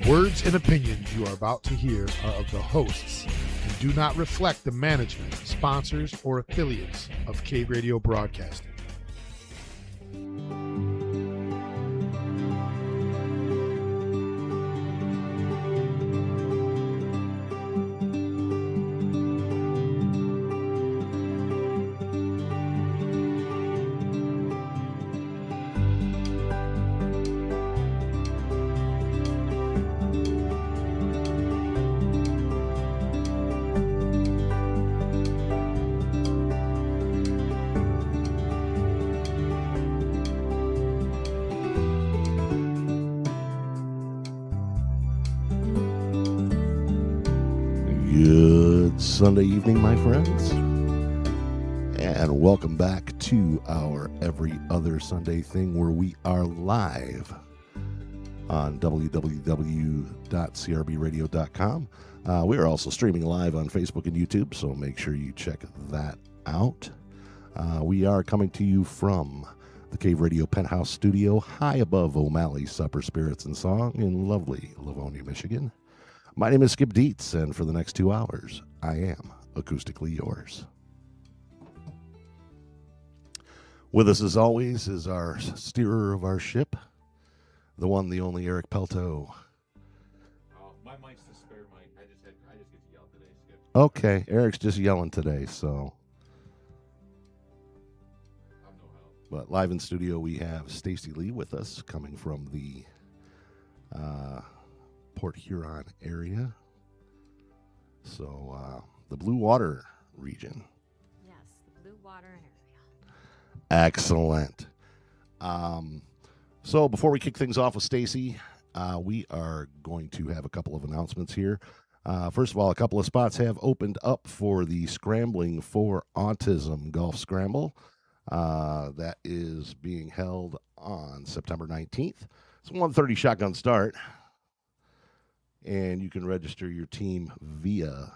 Words and opinions you are about to hear are of the hosts and do not reflect the management, sponsors, or affiliates of Cave Radio Broadcasting. Good Sunday evening, my friends, and welcome back to our Every Other Sunday thing where we are live on www.crbradio.com. We are also streaming live on Facebook and YouTube, so make sure you check that out. We are coming to you from the Cave Radio Penthouse Studio, high above O'Malley's Supper, Spirits, and Song in lovely Livonia, Michigan. My name is Skip Dietz, and for the next 2 hours, I am acoustically yours. With us, as always, is our steerer of our ship, the one, the only Eric Pelto. My mic's the spare mic. I just get to yell today, Skip. Okay, Eric's just yelling today, so. I'm no help. But live in studio, we have Stacey Lee with us, coming from the Port Huron area. So, the Blue Water region. Yes, the Blue Water area. Excellent. So before we kick things off with Stacey, we are going to have a couple of announcements here. First of all, a couple of spots have opened up for the Scrambling for Autism Golf Scramble. That is being held on September 19th. It's a 1:30 shotgun start. And you can register your team via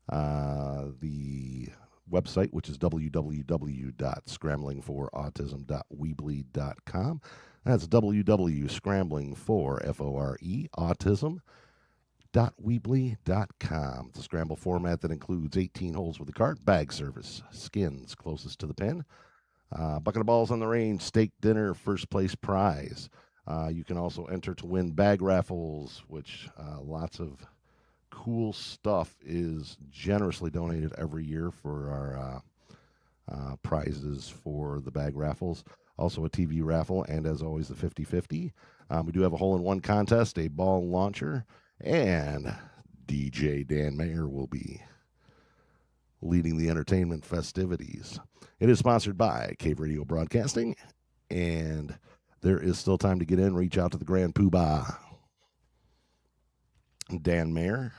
the website, which is www.scramblingforautism.weebly.com. That's www.scramblingforautism.weebly.com. It's a scramble format that includes 18 holes with a cart, bag service, skins closest to the pin, bucket of balls on the range, steak dinner, first place prize. You can also enter to win bag raffles, which lots of cool stuff is generously donated every year for our prizes for the bag raffles. Also a TV raffle, and as always, the 50-50. We do have a hole-in-one contest, a ball launcher, and DJ Dan Mayer will be leading the entertainment festivities. It is sponsored by Cave Radio Broadcasting, and there is still time to get in. Reach out to the Grand Poobah, Dan Mayer.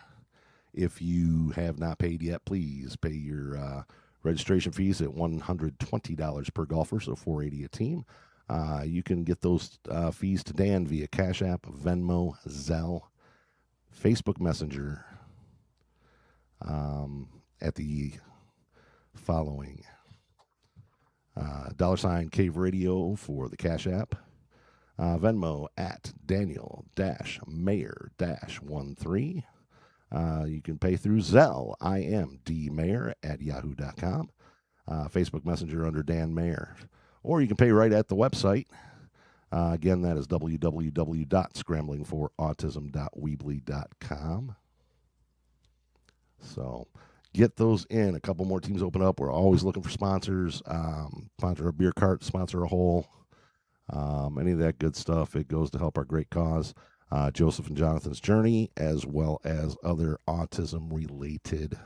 If you have not paid yet, please pay your registration fees at $120 per golfer, so $480 a team. You can get those fees to Dan via Cash App, Venmo, Zelle, Facebook Messenger, at the following $ Cave Radio for the Cash App. Venmo at Daniel-Mayer-13. You can pay through Zelle, imdmayer at yahoo.com. Facebook Messenger under Dan Mayer. Or you can pay right at the website. Again, that is www.scramblingforautism.weebly.com. So get those in. A couple more teams open up. We're always looking for sponsors. Sponsor a beer cart, sponsor a hole. Any of that good stuff, it goes to help our great cause, Joseph and Jonathan's Journey, as well as other autism-related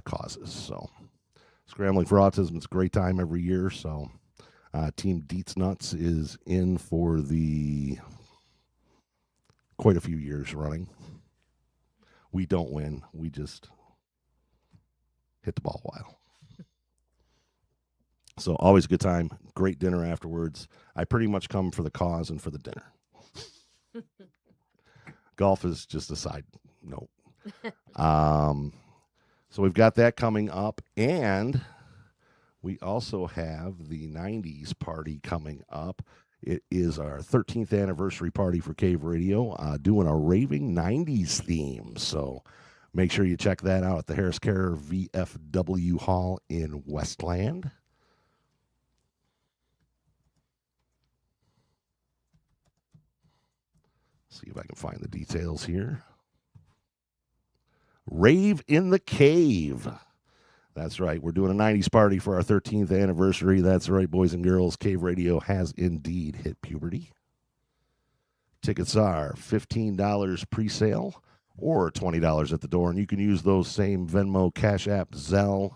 causes. So, Scrambling for Autism, it's a great time every year. So, Team Dietz Nuts is in for the quite a few years running. We don't win. We just hit the ball a while. So always a good time, great dinner afterwards. I pretty much come for the cause and for the dinner. Golf is just a side note. So we've got that coming up, and we also have the 90s party coming up. It is our 13th anniversary party for Cave Radio, doing a raving 90s theme. So make sure you check that out at the Harris Care VFW Hall in Westland. See if I can find the details here. Rave in the Cave. That's right. We're doing a 90s party for our 13th anniversary. That's right, boys and girls. Cave Radio has indeed hit puberty. Tickets are $15 pre-sale or $20 at the door, and you can use those same Venmo, Cash App, Zelle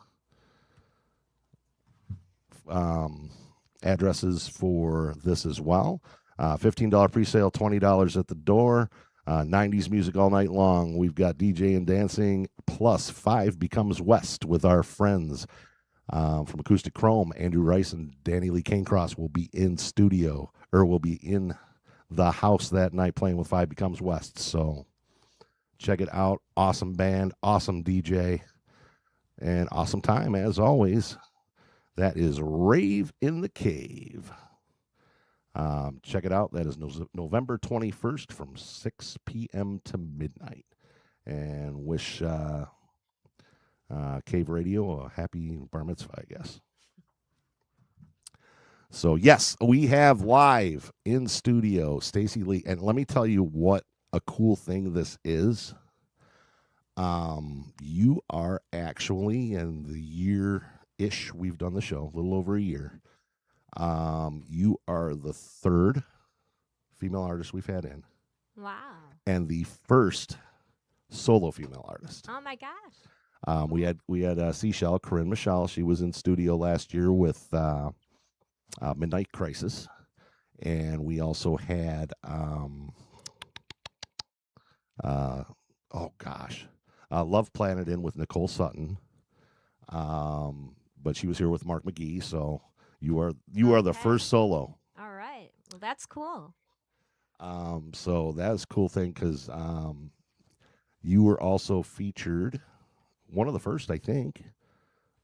addresses for this as well. $15 pre-sale, $20 at the door. 90s music all night long. We've got DJ and dancing, plus 5 Becomes West with our friends from Acoustic Chrome. Andrew Rice and Danny Lee Cancross will be in studio, or will be in the house that night playing with 5 Becomes West. So check it out. Awesome band, awesome DJ, and awesome time as always. That is Rave in the Cave. Check it out. That is November 21st from 6 p.m. to midnight. And wish Cave Radio a happy bar mitzvah, I guess. So, yes, we have live in studio Stacey Lee. And let me tell you what a cool thing this is. You are actually, in the year-ish we've done the show, a little over a year, you are the third female artist we've had in. Wow. And the first solo female artist. Oh my gosh. We had Seashell, Corinne Michelle. She was in studio last year with Midnight Crisis. And we also had, Love Planet in with Nicole Sutton. But she was here with Mark McGee, so you are the first solo. All right. Well, that's cool. So that's a cool thing because you were also featured, one of the first, I think,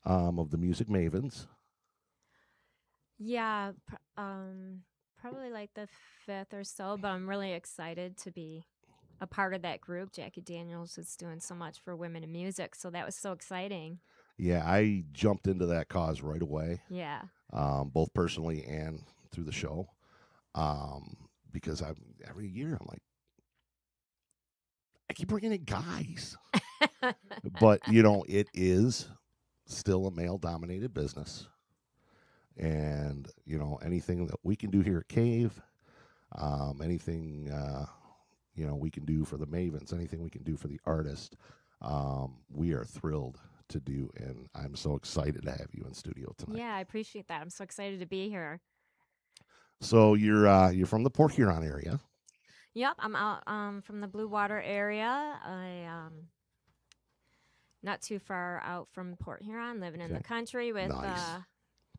of the Music Mavens. Yeah, probably like the 5th or so, but I'm really excited to be a part of that group. Jackie Daniels is doing so much for women in music, so that was so exciting. Yeah, I jumped into that cause right away. Yeah. Both personally and through the show. Because every year I'm like, I keep bringing in guys. But, it is still a male-dominated business. And, anything that we can do here at Cave, anything, we can do for the Mavens, anything we can do for the artist, we are thrilled to do. And I'm so excited to have you in studio tonight. Yeah, I appreciate that. I'm so excited to be here. So you're from the Port Huron area. Yep, I'm out from the Blue Water area. I not too far out from Port Huron, living in the country with Nice.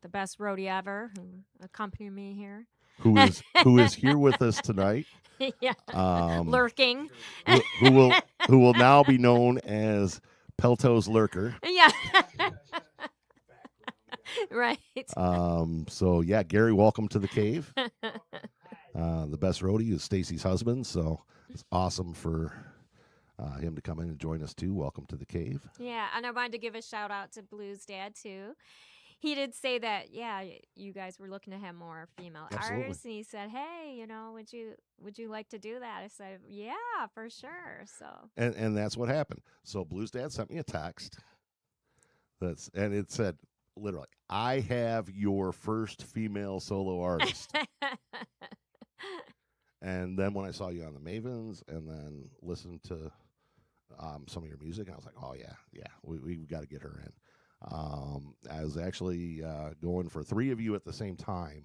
The best roadie ever who accompanied me here. Who is here with us tonight? Yeah, lurking. who will now be known as Pelto's Lurker. Yeah. Right. So yeah, Gary, welcome to the Cave. The best roadie is Stacey's husband, so it's awesome for him to come in and join us too. Welcome to the Cave. Yeah, and I wanted to give a shout out to Blue's dad too. He did say that, yeah, you guys were looking to have more female artists, and he said, "Hey, would you like to do that?" I said, "Yeah, for sure." So and that's what happened. So Blue's dad sent me a text. And it said, literally, "I have your first female solo artist." And then when I saw you on the Mavens, and then listened to some of your music, I was like, "Oh yeah, we've got to get her in." I was actually going for 3 of you at the same time.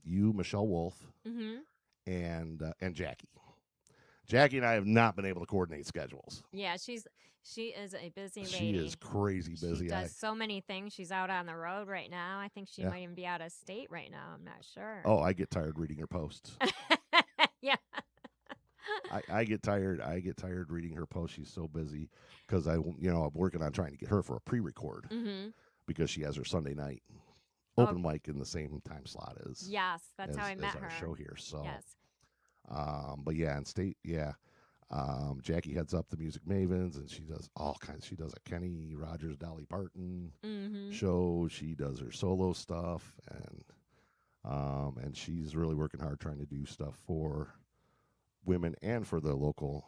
You, Michelle Wolf, and Jackie. Jackie and I have not been able to coordinate schedules. Yeah, she is a busy lady. She is crazy busy. She does so many things. She's out on the road right now. I think she might even be out of state right now. I'm not sure. Oh, I get tired reading her posts. Yeah. I get tired. I get tired reading her posts. She's so busy because I'm working on trying to get her for a pre-record because she has her Sunday night open mic in the same time slot as Yes, that's how I met as our her. show here. So, Yes. but yeah, and state, yeah. Jackie heads up the Music Mavens, and she does all kinds. She does a Kenny Rogers, Dolly Parton show. She does her solo stuff, and she's really working hard trying to do stuff for women and for the local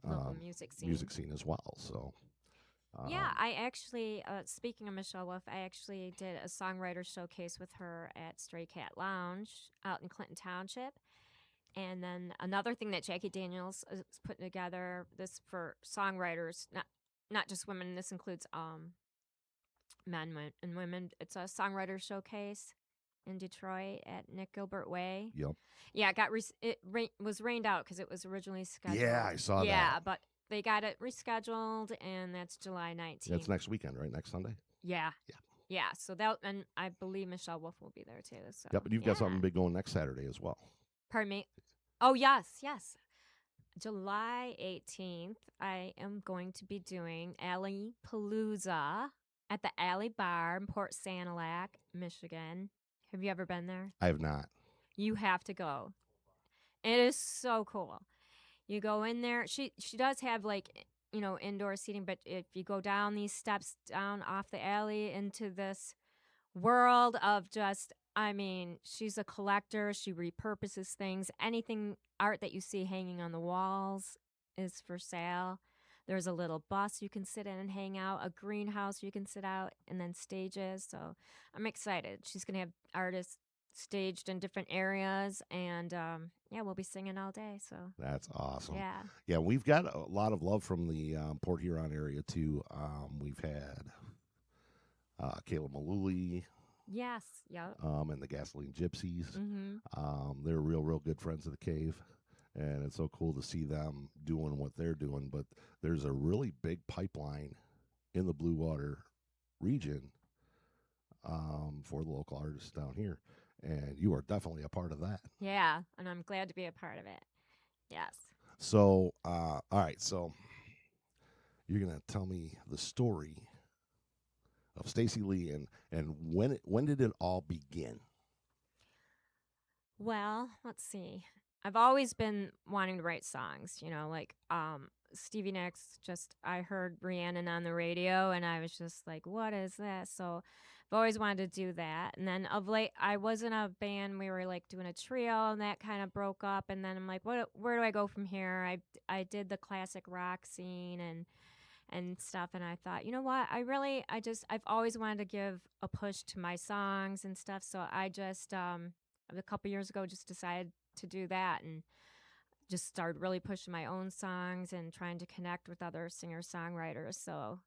Local music scene. as well. So, Yeah, I actually, speaking of Michelle Wolf, I actually did a songwriter showcase with her at Stray Cat Lounge out in Clinton Township. And then another thing that Jackie Daniels is putting together, this for songwriters, not just women. This includes men and women. It's a songwriter showcase in Detroit at Nick Gilbert Way. yep. Yeah, it got was rained out because it was originally scheduled. Yeah, I saw that. Yeah, but they got it rescheduled, and that's July 19th. That's next weekend, right? Next Sunday. Yeah. Yeah. So that, and I believe Michelle Wolf will be there too. So. Yep, and you've got something big going next Saturday as well. Pardon me. Oh yes. July 18th, I am going to be doing Alley Palooza at the Alley Bar in Port Sanilac, Michigan. Have you ever been there? I have not. You have to go. It is so cool. You go in there. She does have like, indoor seating, but if you go down these steps down off the alley into this world of just, she's a collector. She repurposes things. Anything art that you see hanging on the walls is for sale. There's a little bus you can sit in and hang out, a greenhouse you can sit out, and then stages. So I'm excited. She's going to have artists staged in different areas, and we'll be singing all day. So that's awesome. Yeah, we've got a lot of love from the Port Huron area too. We've had Kayla Malooly. Yes. Yep. And the Gasoline Gypsies. Mm-hmm. They're real good friends of the cave, and it's so cool to see them doing what they're doing. But there's a really big pipeline in the Blue Water region for the local artists down here, and you are definitely a part of that. Yeah, and I'm glad to be a part of it. Yes. So, all right, so you're gonna tell me the story of Stacey Lee and when did it all begin? Well, let's see. I've always been wanting to write songs, like Stevie Nicks. I heard Rhiannon on the radio, and I was just like, what is this? So I've always wanted to do that. And then of late, I was in a band. We were like doing a trio, and that kind of broke up. And then I'm like, where do I go from here? I did the classic rock scene and stuff, and I thought, you know what, I've always wanted to give a push to my songs and stuff, so I just a couple years ago just decided to do that and just started really pushing my own songs and trying to connect with other singer-songwriters. So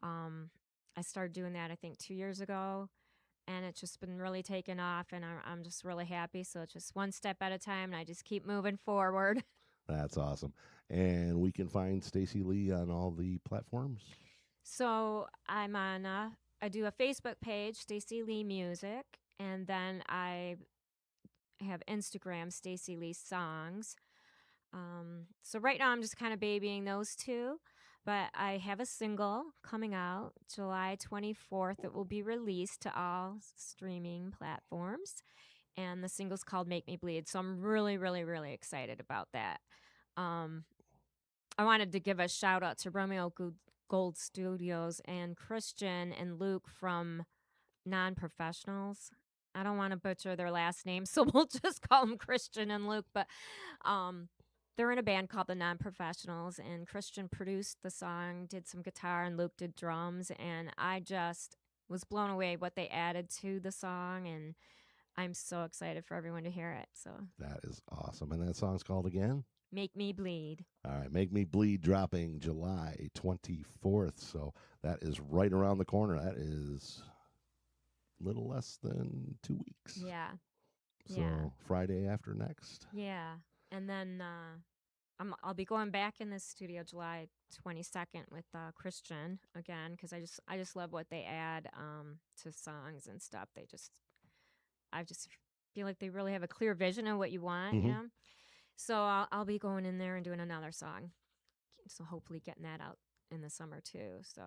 I started doing that, I think, 2 years ago, and it's just been really taken off, and I'm just really happy. So it's just one step at a time, and I just keep moving forward. That's awesome. And we can find Stacey Lee on all the platforms. So I'm on, I do a Facebook page, Stacey Lee Music, and then I have Instagram, Stacey Lee Songs. So right now I'm just kind of babying those two, but I have a single coming out July 24th. It will be released to all streaming platforms, and the single's called Make Me Bleed. So I'm really, really, really excited about that. I wanted to give a shout out to Romeo Gold Studios and Christian and Luke from Non-Professionals. I don't want to butcher their last name, so we'll just call them Christian and Luke. But they're in a band called the Non-Professionals, and Christian produced the song, did some guitar, and Luke did drums. And I just was blown away what they added to the song, and I'm so excited for everyone to hear it. So that is awesome. And that song's called again? Make Me Bleed. All right, Make Me Bleed dropping July 24th. So that is right around the corner. That is a little less than 2 weeks. Yeah. So Friday after next. Yeah. And then I'll be going back in the studio July 22nd with Christian again, because I just love what they add to songs and stuff. I just feel like they really have a clear vision of what you want, you know? So I'll be going in there and doing another song. So hopefully getting that out in the summer too. So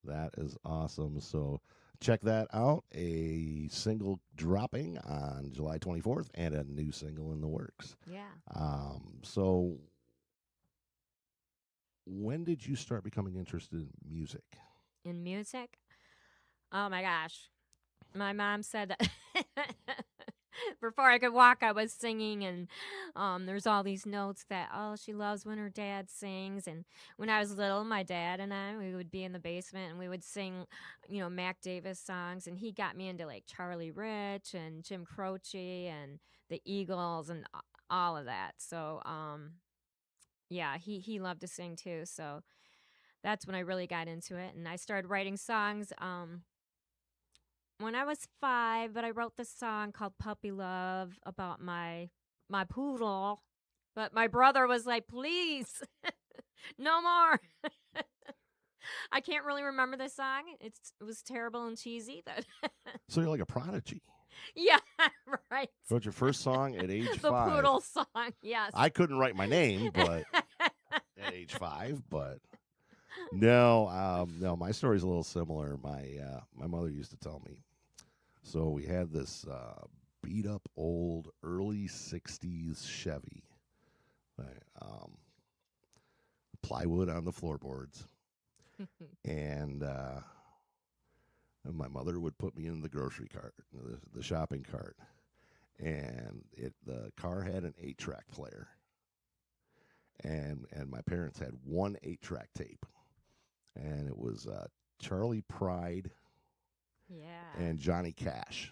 That is awesome. So check that out. A single dropping on July 24th and a new single in the works. Yeah. So when did you start becoming interested in music? In music, oh my gosh, my mom said that before I could walk, I was singing, and there's all these notes that she loves when her dad sings. And when I was little, my dad and we would be in the basement and we would sing, Mac Davis songs, and he got me into like Charlie Rich and Jim Croce and the Eagles and all of that. So yeah, he loved to sing too. So that's when I really got into it, and I started writing songs. When I was 5, but I wrote this song called Puppy Love about my poodle. But my brother was like, "Please, no more." I can't really remember the song. It was terrible and cheesy. But So you're like a prodigy. yeah, right. Wrote your first song at age The 5. poodle song, yes. I couldn't write my name, but at age 5. But no, my story's a little similar. My mother used to tell me. So we had this beat up old early '60s Chevy, um, plywood on the floorboards, and my mother would put me in the grocery cart, the shopping cart, and the car had an 8-track player, and my parents had one 8-track tape, and it was Charlie Pride Yeah. and Johnny Cash.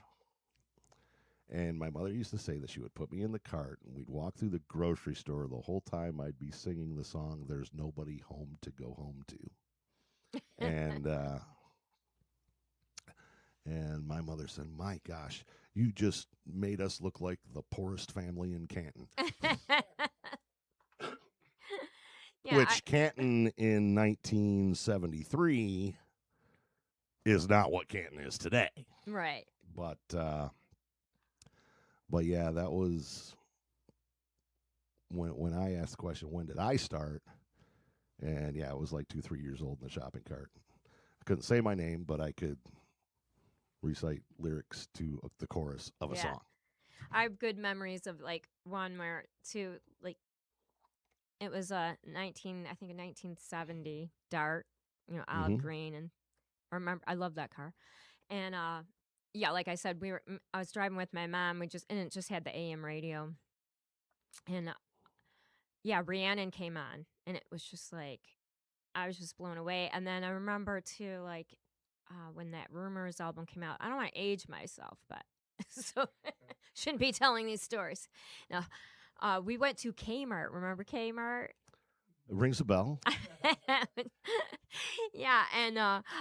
And my mother used to say that she would put me in the cart and we'd walk through the grocery store. The whole time I'd be singing the song "There's Nobody Home to Go Home To." And my mother said, "My gosh, you just made us look like the poorest family in Canton." Yeah, Which Canton in 1973 is not what Canton is today. right. But yeah, that was when I asked the question, when did I start? And yeah, I was like 2, 3 years old in the shopping cart. I couldn't say my name, but I could recite lyrics to the chorus of a Yeah. song. I have good memories of like one where to like it was a 1970 Dart, olive green, and I remember I love that car. And yeah, like I said, I was driving with my mom. And it just had the AM radio, and yeah, Rhiannon came on, and it was just like I was just blown away. And then I remember too, like when that Rumors album came out. I don't want to age myself, but so shouldn't be telling these stories. No, we went to Kmart. Remember Kmart? It rings a bell. Yeah, and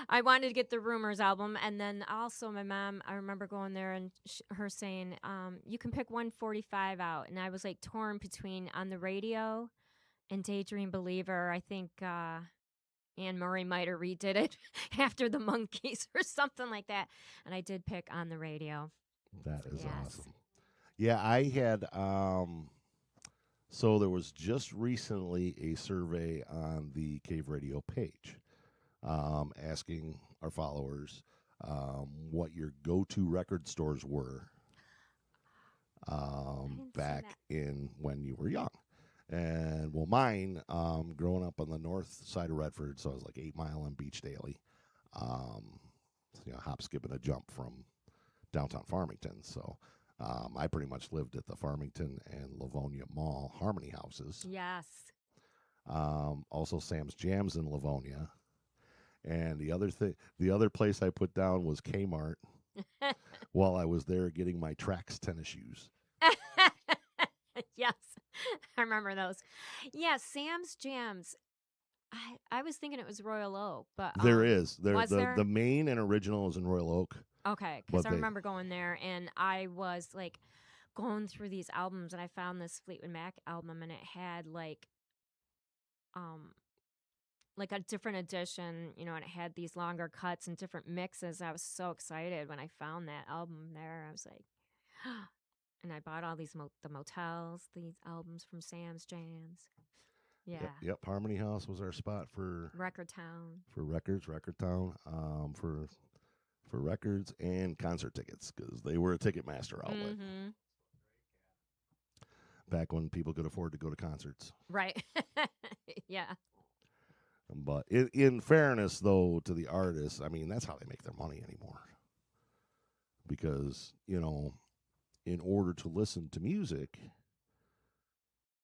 I wanted to get the Rumors album, and then also my mom. I remember going there and her saying, "You can pick 145 out," and I was like torn between On the Radio and Daydream Believer. I think Anne Murray might have redid it after the Monkees or something like that, and I did pick On the Radio. That is Yes. awesome. Yeah, I had. So there was just recently a survey on the Cave Radio page, asking our followers what your go-to record stores were didn't see back that. in when you were young. And well, mine, growing up on the north side of Redford, so I was like 8 Mile and Beach Daily, hop, skip, and a jump from downtown Farmington. So I pretty much lived at the Farmington and Livonia Mall Harmony houses. Yes. Also Sam's Jams in Livonia. And the other place I put down was Kmart while I was there getting my Trax tennis shoes. Yes, I remember those. Yeah, Sam's Jams. I was thinking it was Royal Oak, but There is. was there? The main and original is in Royal Oak. Okay, because but I remember going there and I was like going through these albums and I found this Fleetwood Mac album and it had like a different edition, and it had these longer cuts and different mixes. I was so excited when I found that album there. I was like, and I bought all these the Motels, these albums from Sam's Jams. Yeah. Yep. Harmony House was our spot for Record Town. records, Record Town, for records and concert tickets because they were a Ticketmaster outlet Mm-hmm. back when people could afford to go to concerts. Right. Yeah. But in fairness, though, to the artists, I mean, that's how they make their money anymore. Because, in order to listen to music,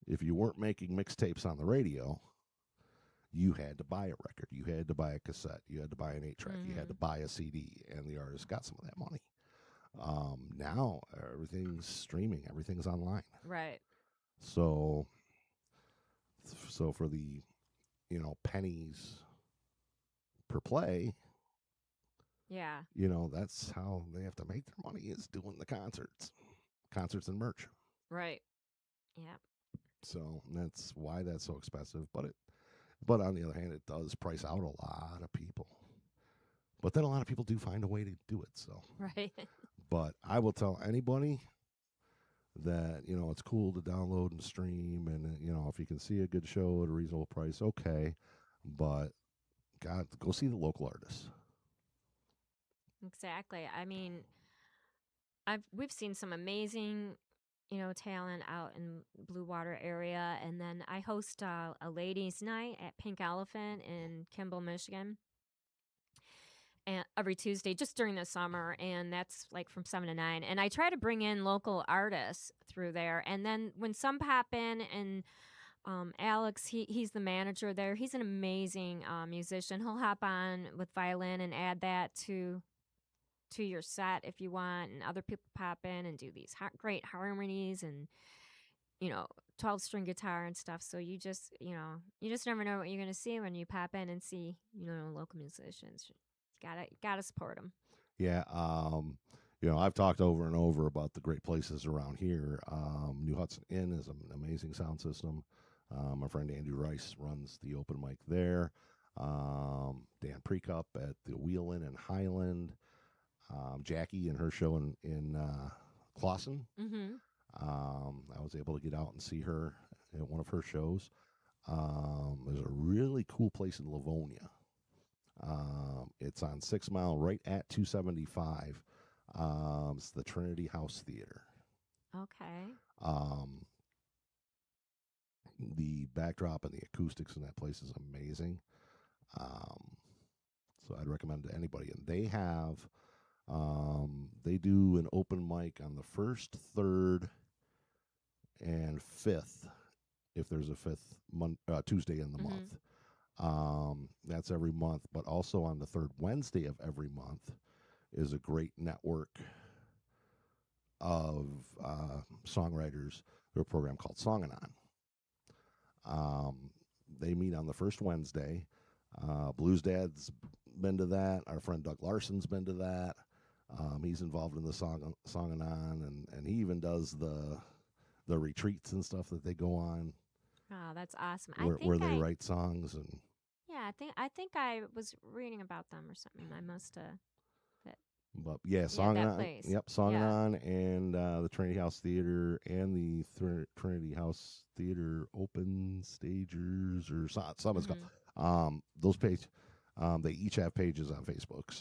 if you weren't making mixtapes on the radio, you had to buy a record. You had to buy a cassette. You had to buy an 8-track. You had to buy a CD, and the artist got some of that money. Now, everything's streaming. Everything's online. Right. So for the, pennies per play, Yeah. that's how they have to make their money is doing the concerts and merch. Right. Yeah. So that's why that's so expensive. But on the other hand, it does price out a lot of people. But then a lot of people do find a way to do it. So, Right. but I will tell anybody that, it's cool to download and stream. And, if you can see a good show at a reasonable price, okay. But, God, go see the local artists. Exactly. I mean, we've seen some amazing, talent out in Blue Water area, and then I host a ladies' night at Pink Elephant in Kimball, Michigan, and every Tuesday just during the summer, and that's like from 7 to 9. And I try to bring in local artists through there, and then when some pop in, and Alex, he's the manager there. He's an amazing musician. He'll hop on with violin and add that to your set if you want, and other people pop in and do these great harmonies and 12-string guitar and stuff. So you just never know what you're going to see when you pop in and see local musicians. You gotta support them. Yeah. I've talked over and over about the great places around here. New Hudson Inn is an amazing sound system. My friend Andrew Rice runs the open mic there. Dan Prekup at the Wheel Inn in Highland. Jackie and her show in Clawson. Mm-hmm. I was able to get out and see her at one of her shows. There's a really cool place in Livonia. It's on 6 Mile, right at 275. It's the Trinity House Theater. Okay. The backdrop and the acoustics in that place is amazing. So I'd recommend it to anybody. And they have, they do an open mic on the 1st, 3rd, and 5th, if there's a 5th Tuesday in the month. That's every month. But also on the 3rd Wednesday of every month is a great network of songwriters through a program called Song On. They meet on the 1st Wednesday. Blues Dad's been to that. Our friend Doug Larson's been to that. He's involved in the Song On, and he even does the retreats and stuff that they go on. Oh, that's awesome. Where they write songs and. Yeah, I think I was reading about them or something. I must have. But yeah, Song that On. place. Yep, Song On, and the Trinity House Theater and the Trinity House Theater Open Stagers or something it's called. Those pages, they each have pages on Facebook,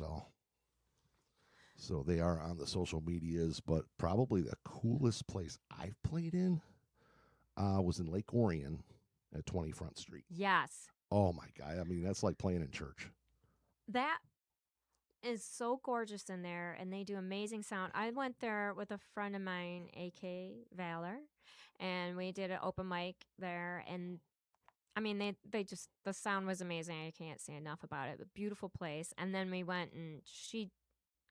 so they are on the social medias. But probably the coolest place I've played in was in Lake Orion at 20 Front Street. Yes. Oh my God! I mean, that's like playing in church. That is so gorgeous in there, and they do amazing sound. I went there with a friend of mine, AK Valor, and we did an open mic there, and I mean, they just, the sound was amazing. I can't say enough about it. A beautiful place. And then we went, and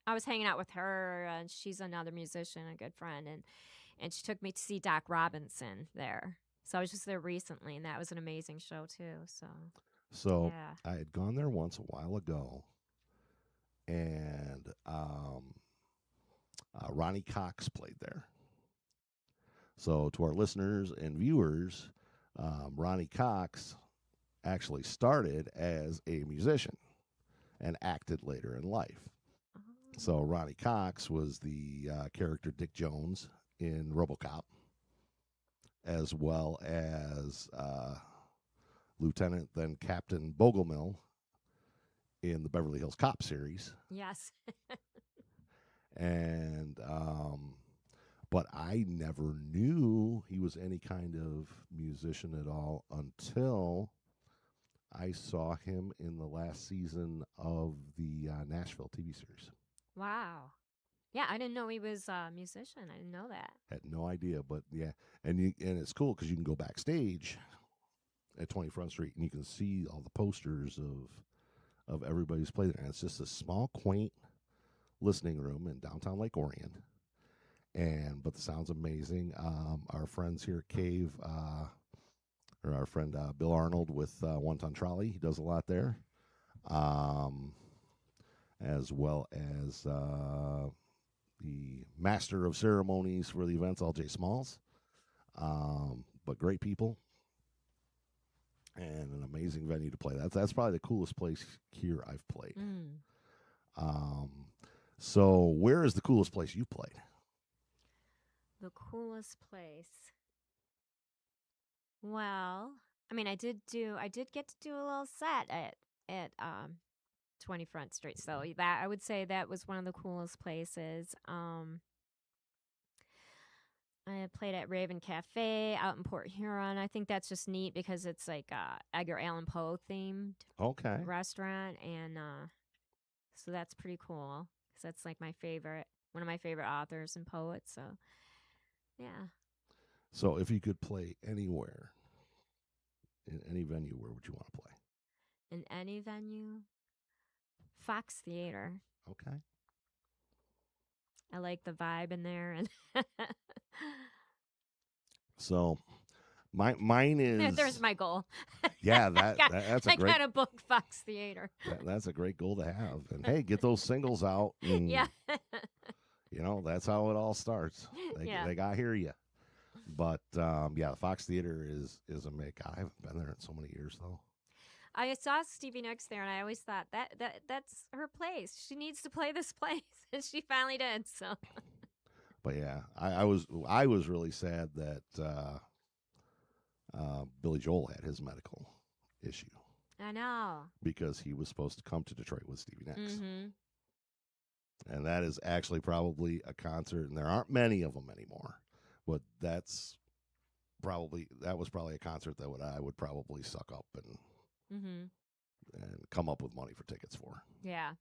I was hanging out with her, and she's another musician, a good friend, and she took me to see Doc Robinson there. So I was just there recently, and that was an amazing show too. So yeah. I had gone there once a while ago, and Ronnie Cox played there. So to our listeners and viewers, Ronnie Cox actually started as a musician and acted later in life. Oh. So Ronnie Cox was the character Dick Jones in RoboCop, as well as Lieutenant, then Captain Bogomil in the Beverly Hills Cop series. Yes. And but I never knew he was any kind of musician at all until I saw him in the last season of the Nashville TV series. Wow. Yeah, I didn't know he was a musician. I didn't know that. Had no idea, but yeah, and it's cool because you can go backstage at 20 Front Street and you can see all the posters of everybody who's played there. And it's just a small, quaint listening room in downtown Lake Orion. But the sound's amazing. Our friends here at Cave, or our friend Bill Arnold with One Ton Trolley, he does a lot there, as well as the master of ceremonies for the events, L.J. Smalls. But great people and an amazing venue to play. That's probably the coolest place here I've played. So where is the coolest place you played? The coolest place. Well, I mean, I did get to do a little set at 20 Front Street. So that I would say that was one of the coolest places. I played at Raven Cafe out in Port Huron. I think that's just neat because it's like Edgar Allan Poe themed Okay. restaurant, and so that's pretty cool because that's like one of my favorite authors and poets. So yeah. So if you could play anywhere, in any venue, where would you want to play? In any venue, Fox Theater. Okay. I like the vibe in there, and So mine is there's my goal. yeah, that's a I great gotta book Fox Theater. that's a great goal to have. And hey, get those singles out. And, Yeah. You know, that's how it all starts. They got to hear you. But yeah, the Fox Theater is a make. I haven't been there in so many years though. I saw Stevie Nicks there, and I always thought that's her place. She needs to play this place, and she finally did. So, but yeah, I was really sad that Billy Joel had his medical issue. I know, because he was supposed to come to Detroit with Stevie Nicks. Mm-hmm. And that is actually probably a concert, and there aren't many of them anymore. But that was probably a concert that I would probably suck up and come up with money for tickets for. Yeah.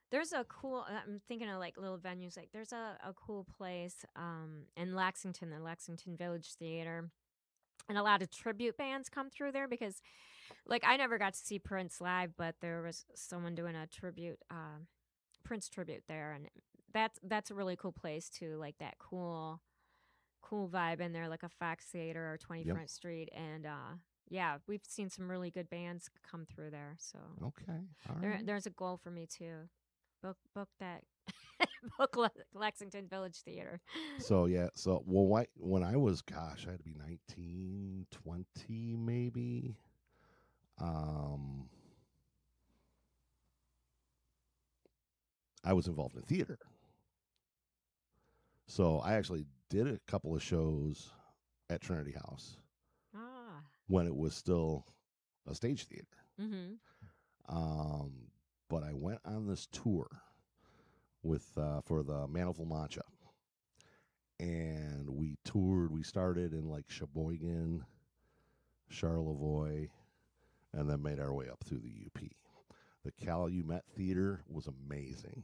There's a cool, I'm thinking of like little venues, like there's a cool place in Lexington, the Lexington Village Theater. And a lot of tribute bands come through there because, like, I never got to see Prince live, but there was someone doing a tribute, Prince tribute there. And that's a really cool place too, like that cool vibe in there, like a Fox Theater or 20 Front Street. And yeah, we've seen some really good bands come through there. So okay, all right. There's a goal for me too. Book that. Book Lexington Village Theater. So yeah, when I was, gosh, I had to be 19, 20 maybe. I was involved in theater. So I actually did a couple of shows at Trinity House when it was still a stage theater. Mm-hmm. But I went on this tour with for the Man of La Mancha, and we toured. We started in like Sheboygan, Charlevoix, and then made our way up through the UP. The Calumet Theater was amazing,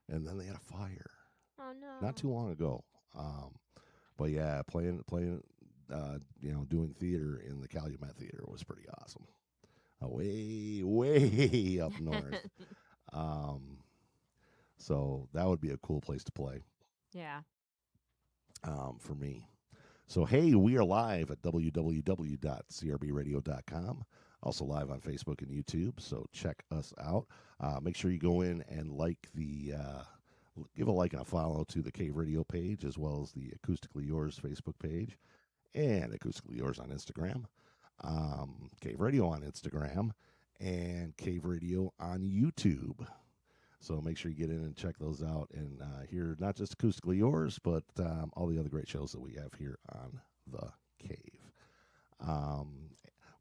and then they had a fire. Oh no! Not too long ago. But yeah, playing, doing theater in the Calumet Theater was pretty awesome. Way up north. So that would be a cool place to play. Yeah. For me. So hey, we are live at www.crbradio.com. Also live on Facebook and YouTube. So check us out. Make sure you go in and give a like and a follow to the Cave Radio page, as well as the Acoustically Yours Facebook page, and Acoustically Yours on Instagram, Cave Radio on Instagram, and Cave Radio on YouTube. So make sure you get in and check those out and hear not just Acoustically Yours, but all the other great shows that we have here on the Cave.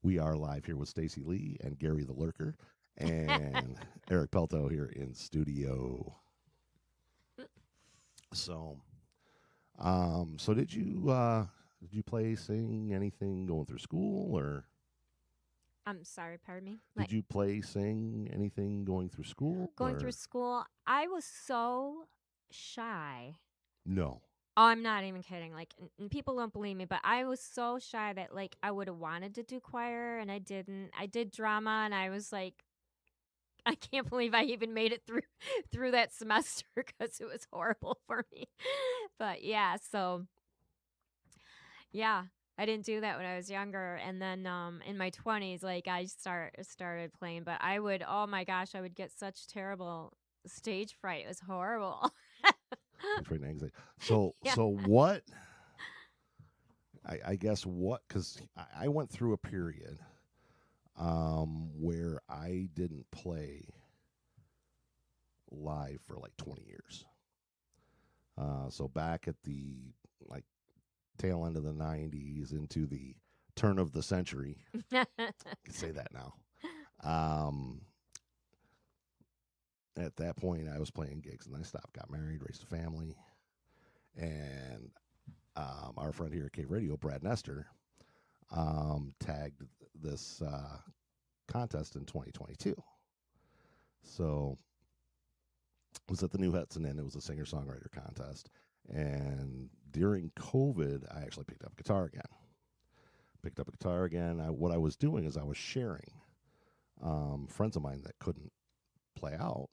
We are live here with Stacey Lee and Gary the Lurker and Eric Pelto here in studio. So, did you play, sing, anything going through school, or I'm sorry, pardon me. did you play, sing, anything going through school? Going or? through school, I was so shy. No. Oh, I'm not even kidding. Like, and people don't believe me, but I was so shy that like I would have wanted to do choir and I didn't. I did drama and I was like, I can't believe I even made it through that semester because it was horrible for me. But yeah, so yeah, I didn't do that when I was younger, and then in my 20s, like I started playing. But I would, oh my gosh, I would get such terrible stage fright. It was horrible. Afraid of anxiety. So Yeah. so what? I guess what? Because I went through a period where I didn't play live for like 20 years. So back at the like tail end of the 90s into the turn of the century, I can say that now. At that point, I was playing gigs, and I stopped, got married, raised a family, and our friend here at Cave Radio, Brad Nestor, tagged this contest in 2022. So it was at the New Hudson Inn. It was a singer-songwriter contest. And during COVID, I actually picked up a guitar again. What I was doing is I was sharing friends of mine that couldn't play out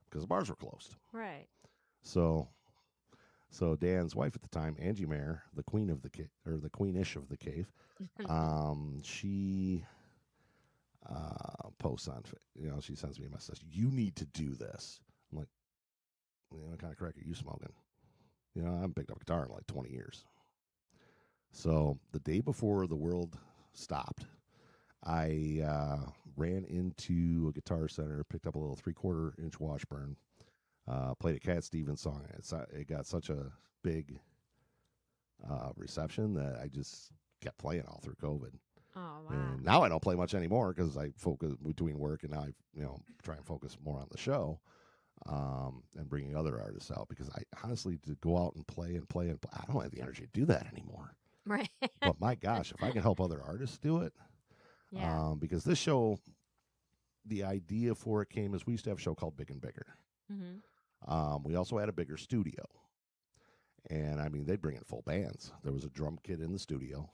because the bars were closed. Right. So Dan's wife at the time, Angie Mayer, the queen of the or the queenish of the cave, she posts on, she sends me a message. You need to do this. I'm like, what kind of crack are you smoking? I haven't picked up a guitar in like 20 years. So the day before the world stopped, I ran into a Guitar Center, picked up a little 3/4 inch Washburn, played a Cat Stevens song. It got such a big reception that I just kept playing all through COVID. Oh wow. And now I don't play much anymore because I focus between work, and now I try and focus more on the show and bringing other artists out, because I honestly, to go out and play, I don't have the energy to do that anymore. Right. But my gosh, if I can help other artists do it, Yeah. because this show, the idea for it came as we used to have a show called Big and Bigger. Mm-hmm. We also had a bigger studio, and I mean, they'd bring in full bands. There was a drum kit in the studio.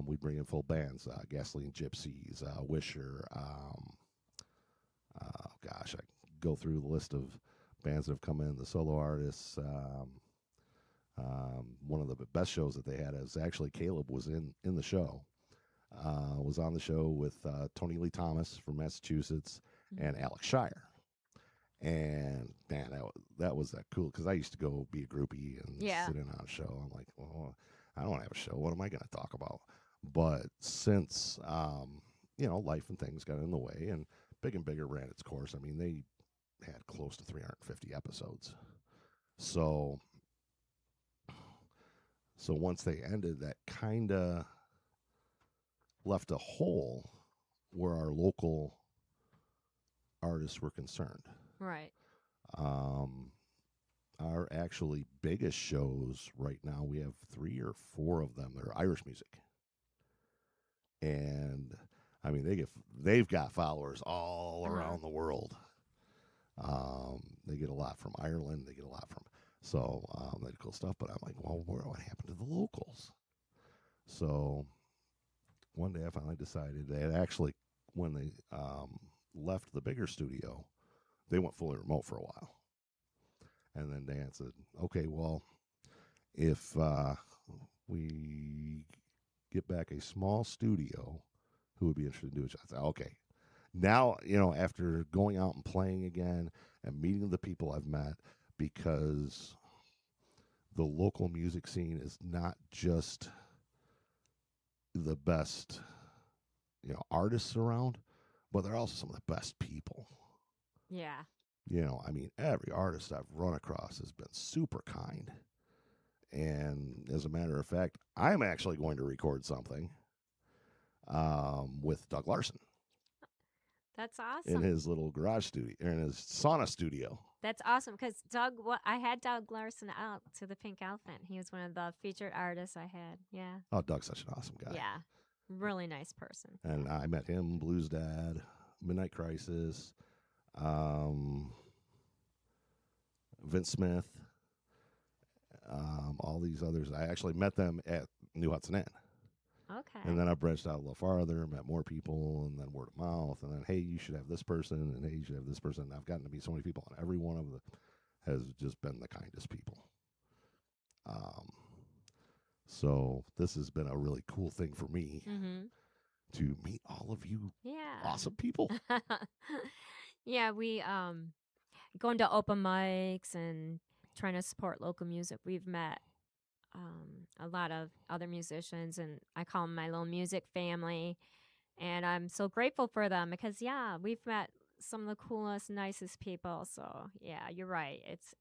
We'd bring in full bands, Gasoline Gypsies, Wisher. Gosh, I go through the list of bands that have come in, the solo artists. One of the best shows that they had is actually Caleb was in the show. Was on the show with Tony Lee Thomas from Massachusetts and Alex Shire. And man, that was cool, because I used to go be a groupie and sit in on a show. I'm like, well, I don't have a show. What am I going to talk about? But since life and things got in the way, and Big and Bigger ran its course. I mean, they had close to 350 episodes. So once they ended, that kind of left a hole where our local artists were concerned. Right. Our actually biggest shows right now, we have 3 or 4 of them that are Irish music. And I mean, they've got followers all around the world. They get a lot from Ireland. They get a lot from, that cool stuff. But I'm like, well, what happened to the locals? So one day I finally decided that actually, when they left the bigger studio, they went fully remote for a while. And then Dan said, okay, well, if we get back a small studio, who would be interested in doing it? I said, okay. Now, after going out and playing again and meeting the people I've met, because the local music scene is not just the best, artists around, but they're also some of the best people. Yeah. I mean, every artist I've run across has been super kind. And as a matter of fact, I'm actually going to record something with Doug Larson That's in awesome. his little garage studio, or in his sauna studio. That's awesome because I had Doug Larson out to the Pink Elephant. He was one of the featured artists I had. Yeah. Oh, Doug's such an awesome guy. Yeah. Really nice person. And I met him, Blues Dad, Midnight Crisis, Vince Smith, all these others. I actually met them at New Hudson Inn. Okay. And then I branched out a little farther, met more people, and then word of mouth, and then, hey, you should have this person, and hey, you should have this person. And I've gotten to meet so many people, and every one of them has just been the kindest people. So this has been a really cool thing for me to meet all of you awesome people. Yeah, we going to open mics and trying to support local music. We've met a lot of other musicians, and I call them my little music family. And I'm so grateful for them because, yeah, we've met some of the coolest, nicest people. So, yeah, you're right. It's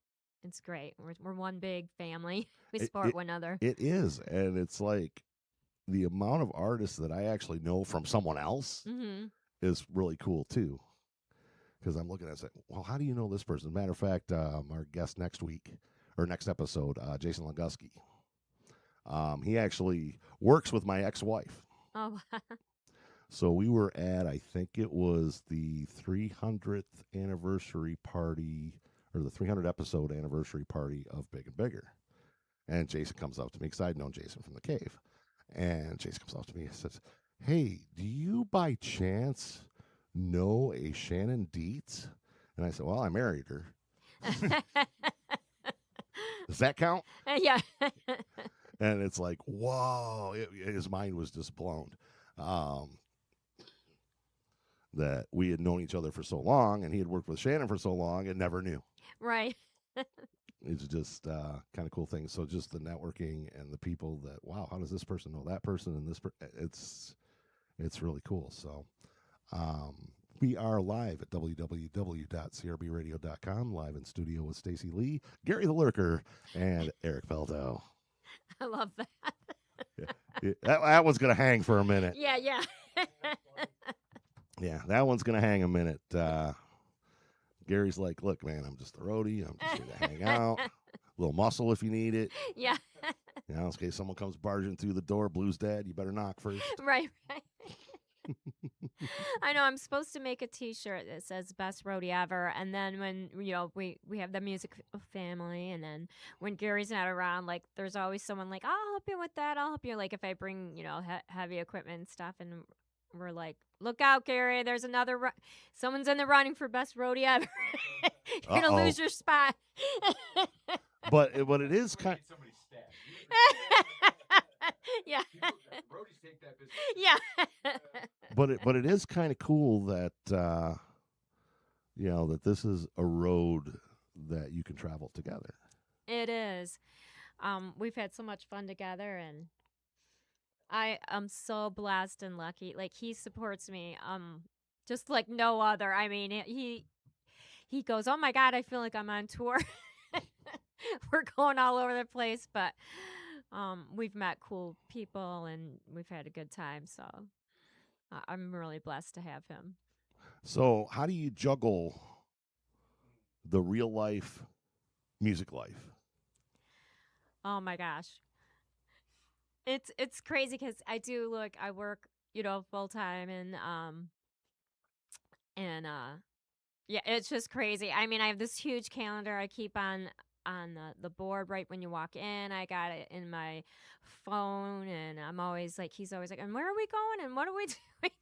great. We're one big family. We support one another. It is, and it's like the amount of artists that I actually know from someone else is really cool too. Because I'm looking at it and saying, well, how do you know this person? Matter of fact, our guest next episode, Jason Legusky. He actually works with my ex-wife. Oh, So we were at, I think it was the 300th anniversary party, or the 300 episode anniversary party of Big and Bigger. And Jason comes up to me, because I'd known Jason from the cave. And Jason comes up to me and says, hey, do you by chance know a Shannon Dietz? And I said, well, I married her. Does that count? Yeah. And it's like, whoa, his mind was just blown. That we had known each other for so long, and he had worked with Shannon for so long and never knew. Right. It's just kind of cool thing. So just the networking and the people that, wow, how does this person know that person? And it's really cool. So we are live at www.crbradio.com, live in studio with Stacey Lee, Gary the Lurker, and Eric Pelto. I love that. Yeah, that one's going to hang for a minute. Yeah. Yeah, that one's going to hang a minute. Gary's like, look, man, I'm just a roadie. I'm just here to hang out. A little muscle if you need it. Yeah. You know, in case someone comes barging through the door, Blues Dad, you better knock first. Right. I know I'm supposed to make a T-shirt that says "Best Roadie Ever," and then when we have the music family, and then when Gary's not around, like there's always someone like, I'll help you with that. I'll help you. Like if I bring heavy equipment and stuff, and we're like, look out, Gary, there's another someone's in the running for Best Roadie Ever. You're gonna lose your spot. but it is kind. Yeah. Roadies take that business. Yeah. But it is kind of cool that that this is a road that you can travel together. It is. We've had so much fun together, and I am so blessed and lucky. Like he supports me just like no other. I mean, he goes, "Oh my God, I feel like I'm on tour." We're going all over the place, but we've met cool people and we've had a good time. So I'm really blessed to have him. So how do you juggle the real life, music life? Oh my gosh. It's crazy because I work, full time and yeah, it's just crazy. I mean, I have this huge calendar I keep on the board right when you walk in. I got it in my phone, and I'm always like, he's always like, and where are we going and what are we doing?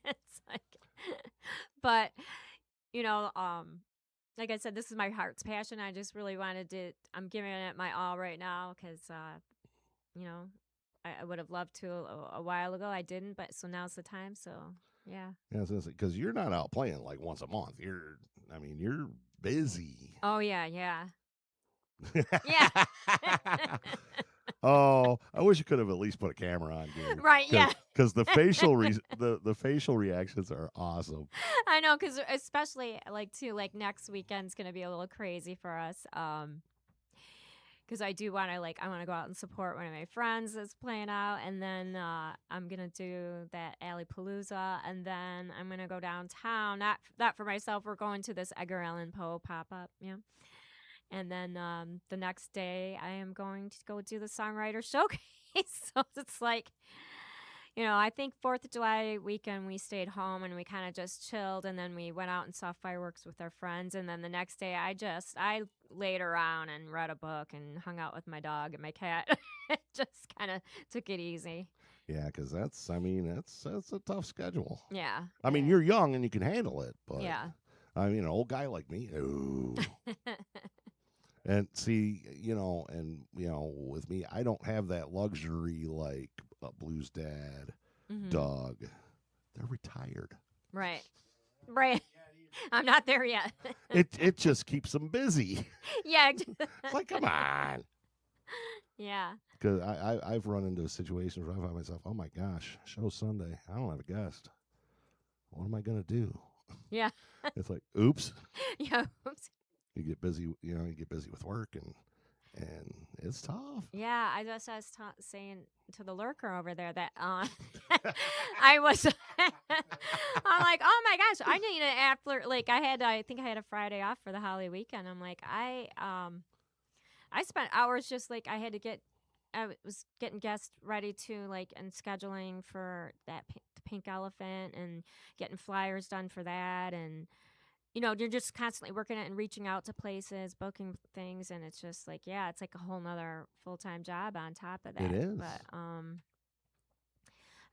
It's like, but like I said, this is my heart's passion. I just really I'm giving it my all right now because I would have loved to a while ago. I didn't, but so now's the time. So yeah. Yeah, because you're not out playing like once a month. You're busy. Oh yeah. Yeah. Oh, I wish you could have at least put a camera on, dude. right. Yeah. Because the facial the facial reactions are awesome. I know, because especially like next weekend's gonna be a little crazy for us. because I do want to I want to go out and support one of my friends that's playing out, and then I'm gonna do that Alley Palooza, and then I'm gonna go downtown. Not for myself. We're going to this Edgar Allan Poe pop up, and then the next day I am going to go do the songwriter showcase. So it's I think 4th of July weekend we stayed home and we kind of just chilled, and then we went out and saw fireworks with our friends, and then the next day I laid around and read a book and hung out with my dog and my cat. Just kind of took it easy. Yeah, because that's a tough schedule. Yeah. I mean, you're young and you can handle it, but Yeah. I mean, an old guy like me, ooh. And see, with me, I don't have that luxury like a Blues Dad, Doug. They're retired. Right. I'm not there yet. It just keeps them busy. Yeah. It's like, come on. Yeah. Because I've run into situations where I find myself, oh my gosh, show Sunday, I don't have a guest. What am I gonna do? Yeah. It's like, oops. Yeah. Oops. You get busy, you get busy with work, and it's tough. Yeah, I was saying to the lurker over there that I'm like, oh my gosh, I need an after. I think I had a Friday off for the holiday weekend. I'm like, I spent hours just I was getting guests ready to and scheduling for that the Pink Elephant and getting flyers done for that, and you're just constantly working it and reaching out to places, booking things, and it's just it's like a whole nother full-time job on top of that. It is. But I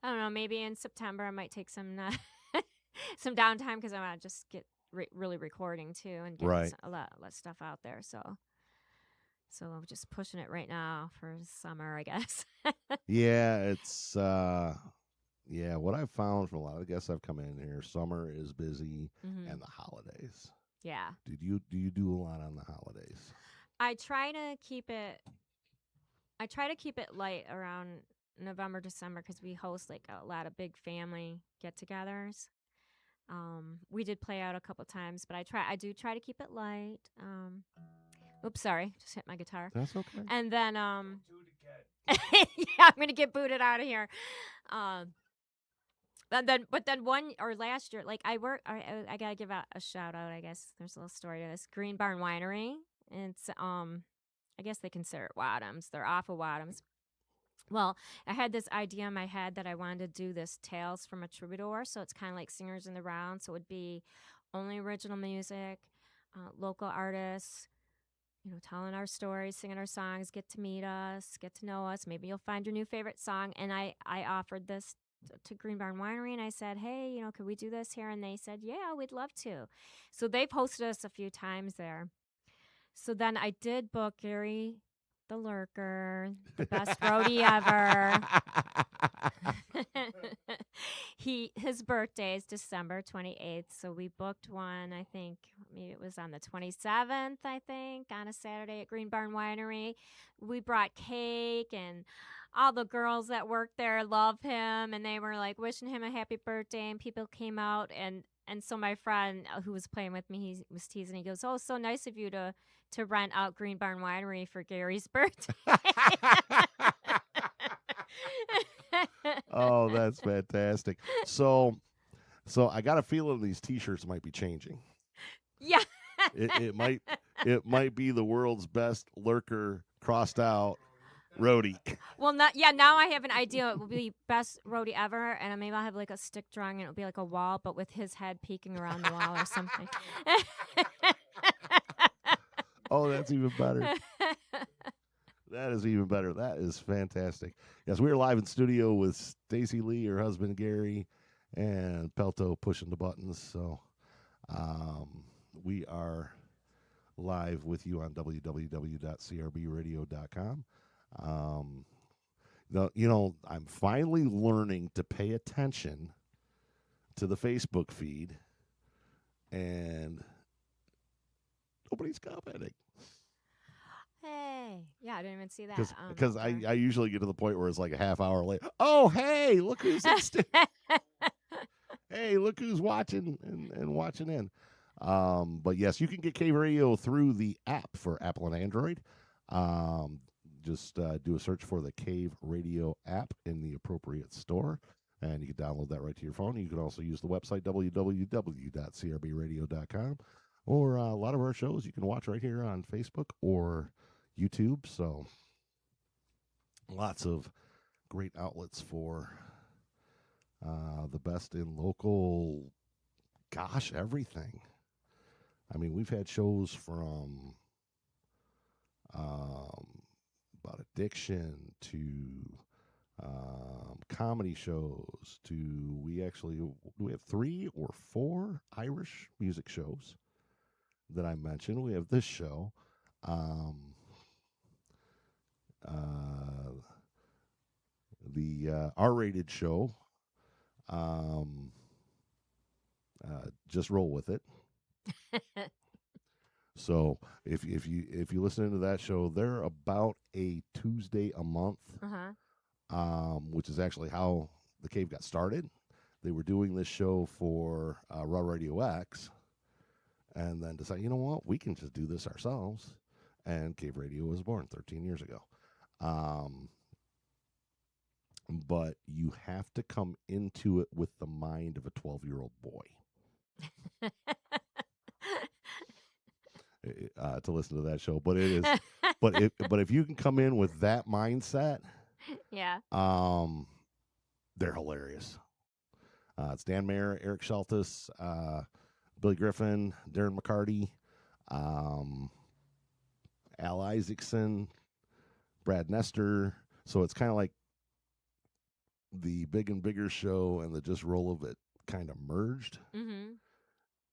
don't know, maybe in September I might take some some downtime because I want to just get really recording too and get a lot of stuff out there. So I'm just pushing it right now for summer, I guess. Yeah, it's what I've found from a lot of the guests I've come in here, summer is busy and the holidays. Yeah. Do you do a lot on the holidays? I try to keep it light around November, December, because we host a lot of big family get-togethers. We did play out a couple times, but I do try to keep it light. Oops, sorry, just hit my guitar. That's okay. And then yeah, I'm gonna get booted out of here. But then last year, I gotta give out a shout out. I guess there's a little story to this. Green Barn Winery. It's I guess they consider it Wadhams. They're off of Wadhams. Well, I had this idea in my head that I wanted to do this Tales from a Troubadour, so it's kind of like Singers in the Round. So it would be only original music, local artists, telling our stories, singing our songs, get to meet us, get to know us. Maybe you'll find your new favorite song. And I offered this to Green Barn Winery, and I said, hey, could we do this here? And they said, yeah, we'd love to. So they've hosted us a few times there. So then I did book Gary the Lurker, the best roadie ever. His birthday is December 28th, so we booked one, I think, maybe it was on the 27th, I think, on a Saturday at Green Barn Winery. We brought cake, and all the girls that worked there love him, and they were, wishing him a happy birthday, and people came out, and so my friend who was playing with me, he was teasing, he goes, oh, so nice of you to rent out Green Barn Winery for Gary's birthday. Oh, that's fantastic. So I got a feeling these T-shirts might be changing. Yeah. It might be the world's best lurker crossed out roadie. Well, now I have an idea. It will be best roadie ever, and maybe I'll have a stick drawing, and it'll be like a wall, but with his head peeking around the wall or something. Oh, that's even better. That is even better. That is fantastic. Yes, we are live in studio with Stacey Lee, her husband Gary, and Pelto pushing the buttons. So we are live with you on www.crbradio.com. I'm finally learning to pay attention to the Facebook feed, and nobody's commenting. Hey, yeah, I didn't even see that. Because I usually get to the point where it's like a half hour late. Oh, hey, look who's hey, look who's watching and watching in. But yes, you can get K Radio through the app for Apple and Android. Just do a search for the Cave Radio app in the appropriate store, and you can download that right to your phone. You can also use the website www.crbradio.com, or a lot of our shows you can watch right here on Facebook or YouTube. So lots of great outlets for the best in local, gosh, everything. I mean, we've had shows from about addiction to comedy shows to we have 3 or 4 Irish music shows that I mentioned. We have this show, the R-rated show. Just roll with it. So if you listen to that show, they're about a Tuesday a month, which is actually how the Cave got started. They were doing this show for Raw Radio X, and then decided, you know what, we can just do this ourselves. And Cave Radio was born 13 years ago. But you have to come into it with the mind of a 12-year-old boy. To listen to that show, but it is, but if you can come in with that mindset, yeah, they're hilarious. It's Dan Mayer, Eric Sheltis, Billy Griffin, Darren McCarty, Al Isaacson, Brad Nestor. So it's kind of like the Big and Bigger show and the Just Roll of It kind of merged, and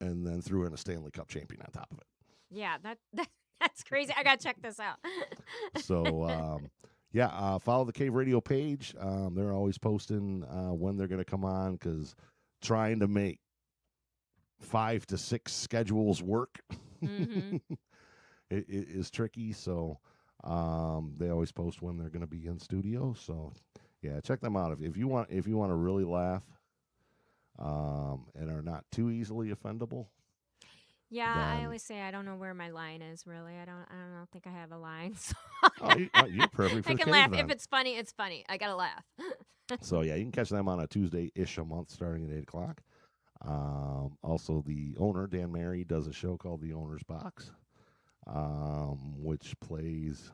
then threw in a Stanley Cup champion on top of it. Yeah, that's crazy. I gotta check this out. So, follow the Cave Radio page. They're always posting when they're going to come on, because trying to make 5 to 6 schedules work it is tricky. So they always post when they're going to be in studio. So yeah, check them out if you want to really laugh and are not too easily offendable. Yeah, then, I always say I don't know where my line is. Really, I don't think I have a line. So you're perfect for I the can Cave, laugh. then. If it's funny, it's funny. I gotta laugh. So yeah, you can catch them on a Tuesday-ish a month, starting at 8:00. Also, the owner Dan Mary does a show called The Owner's Box, which plays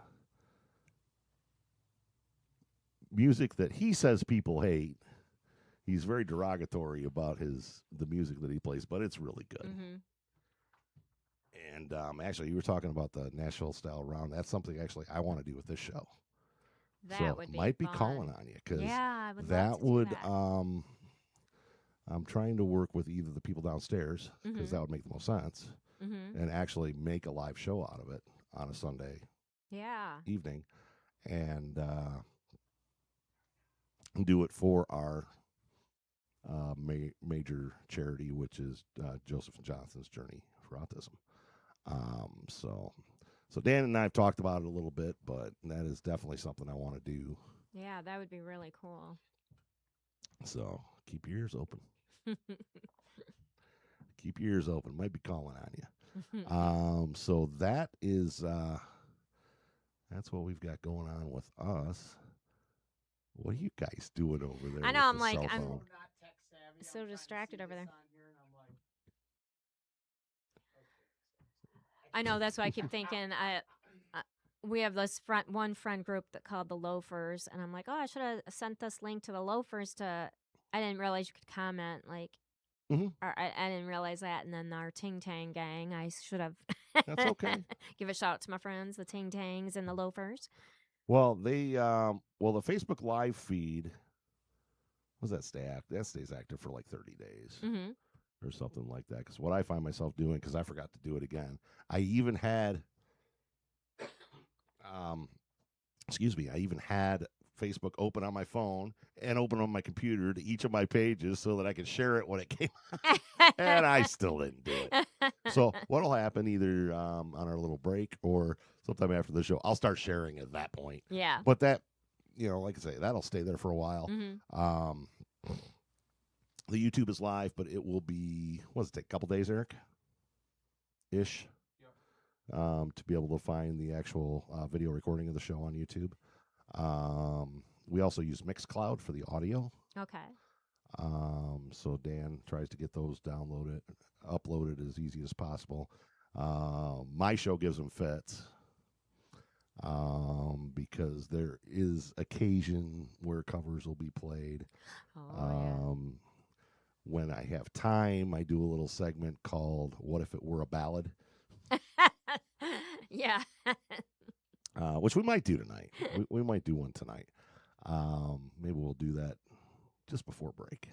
music that he says people hate. He's very derogatory about the music that he plays, but it's really good. And actually, you were talking about the Nashville style round. That's something actually I want to do with this show. That would be might fun. be calling on you, because I would that love to would. do that. I'm trying to work with either the people downstairs, because that would make the most sense, and actually make a live show out of it on a Sunday evening, and do it for our major charity, which is Joseph and Johnson's Journey for Autism. So Dan and I have talked about it a little bit, but that is definitely something I want to do. Yeah, that would be really cool. So keep your ears open. Keep your ears open. Might be calling on you. So that is that's what we've got going on with us. What are you guys doing over there? I know. I'm like, I'm so distracted over there. I know. That's why I keep thinking. We have this one friend group that called the Loafers, and I'm like, oh, I should have sent this link to the Loafers to. I didn't realize you could comment, like, or I didn't realize that. And then our Ting Tang gang, I should have. That's okay. Give a shout out to my friends, the Ting Tangs and the Loafers. Well, the Facebook Live feed, what does that stay active? That stays active for like 30 days or something like that. Because what I find myself doing, because I forgot to do it again, I even had, Facebook open on my phone and open on my computer to each of my pages so that I could share it when it came out. And I still didn't do it. So what'll happen either on our little break or sometime after the show, I'll start sharing at that point. Yeah. But that, like I say, that'll stay there for a while. The YouTube is live, but it will be, what does it take, a couple days, Eric? Ish? to be able to find the actual video recording of the show on YouTube. We also use Mixcloud for the audio. Okay. So Dan tries to get those uploaded as easy as possible. My show gives them fits because there is occasion where covers will be played. Oh, When I have time, I do a little segment called "What If It Were a Ballad," yeah. which we might do tonight. We might do one tonight. Maybe we'll do that just before break,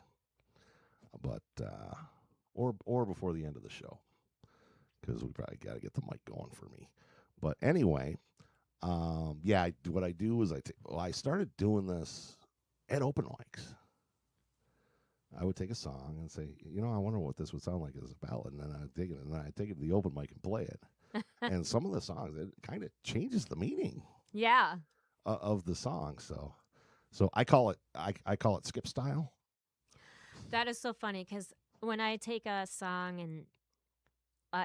but or before the end of the show, because we probably got to get the mic going for me. But anyway, what I do is I started doing this at open mics. I would take a song and say, I wonder what this would sound like as a ballad, and then I'd take it to the open mic and play it. And some of the songs, it kind of changes the meaning. Yeah. Of the song. So I call it skip style. That is so funny because when I take a song and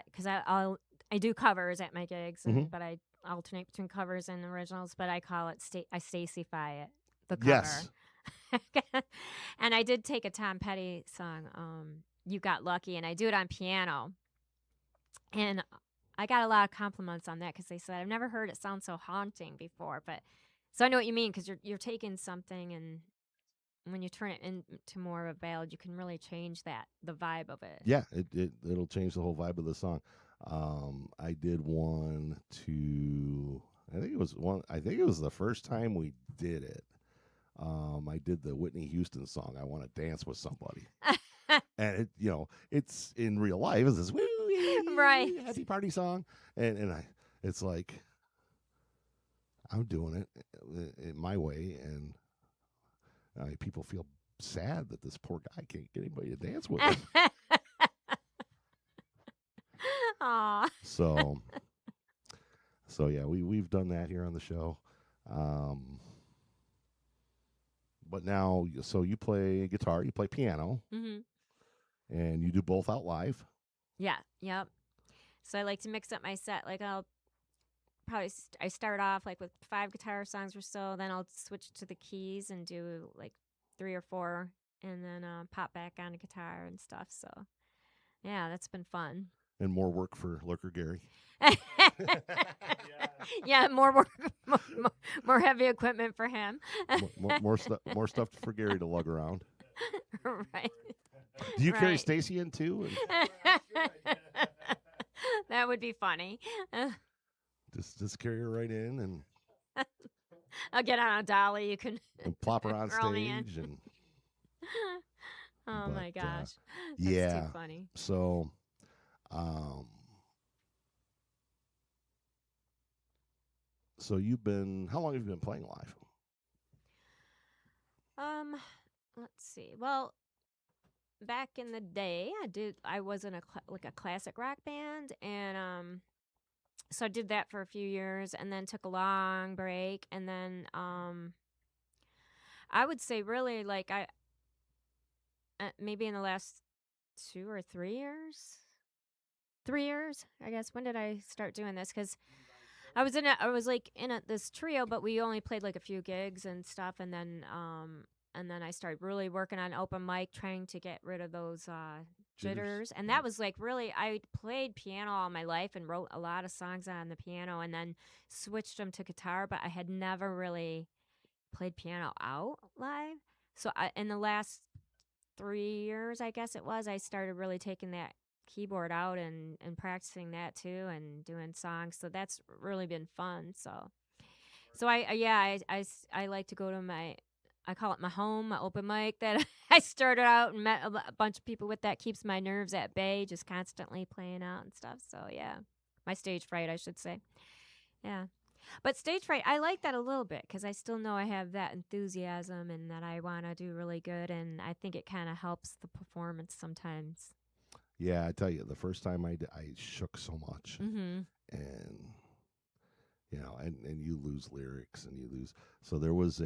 because I do covers at my gigs, but I alternate between covers and originals. But I call it I Staceyfy it, the cover. Yes. And I did take a Tom Petty song, "You Got Lucky," and I do it on piano. And I got a lot of compliments on that because they said I've never heard it sound so haunting before. But so I know what you mean because you're taking something and when you turn it into more of a ballad, you can really change the vibe of it. Yeah, it'll change the whole vibe of the song. I did one to I think it was the first time we did it. I did the Whitney Houston song, "I Want to Dance with Somebody." And it's in real life, it's this Right. happy party song. And it's like I'm doing it in my way, and people feel sad that this poor guy can't get anybody to dance with him. Aw. So yeah, we've done that here on the show. But now, so you play guitar, you play piano, and you do both out live. Yeah. Yep. So I like to mix up my set. Like I'll probably I start off like with 5 guitar songs or so, then I'll switch to the keys and do like 3 or 4, and then pop back on a guitar and stuff. So yeah, that's been fun. And more work for Lurker Gary. Yeah, more work, more heavy equipment for him. more stuff for Gary to lug around. Right. Do you carry Stacey in too? That would be funny. Just carry her right in, and I'll get on a dolly. You can and plop her on roll me in. stage. And oh my gosh, that's too funny. So, so how long have you been playing live? Let's see. Well, back in the day, I was in a classic rock band, and so I did that for a few years, and then took a long break, and then I would say really like maybe in the last 2 or 3 years. 3 years, I guess. When did I start doing this? Because I was in this trio, but we only played like a few gigs and stuff, and then I started really working on open mic, trying to get rid of those jitters. And that was like really, I played piano all my life and wrote a lot of songs on the piano, and then switched them to guitar, but I had never really played piano out live. So in the last 3 years, I guess it was, I started really taking that keyboard out and practicing that too, and doing songs. So that's really been fun. So I like to go to I call it my home, my open mic that I started out and met a bunch of people with. That keeps my nerves at bay, just constantly playing out and stuff. So yeah, my stage fright, I should say. Yeah. But stage fright, I like that a little bit because I still know I have that enthusiasm and that I want to do really good. And I think it kind of helps the performance sometimes. Yeah, I tell you, the first time I shook so much. Mm-hmm. And, and you lose lyrics and you lose. So there was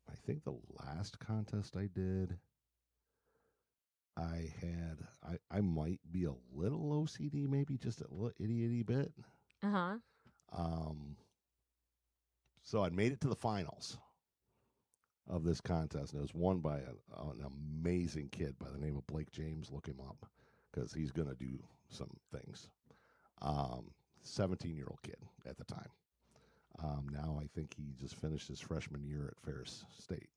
I think the last contest I did, I might be a little OCD, maybe just a little itty bit. Uh-huh. So I made it to the finals of this contest, and it was won by an amazing kid by the name of Blake James. Look him up because he's going to do some things. 17-year-old kid at the time. Now I think he just finished his freshman year at Ferris State,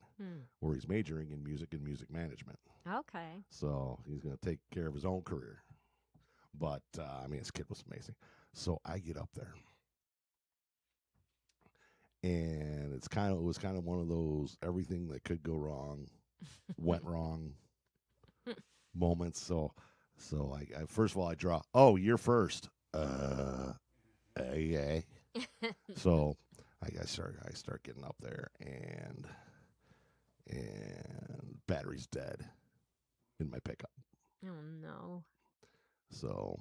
where he's majoring in music and music management. Okay. So he's going to take care of his own career. But, I mean, his kid was amazing. So I get up there. And it was kind of one of those everything that could go wrong went wrong moments. So I first of all I draw. Oh, you're first. Yeah. So I start getting up there and battery's dead in my pickup. Oh no. So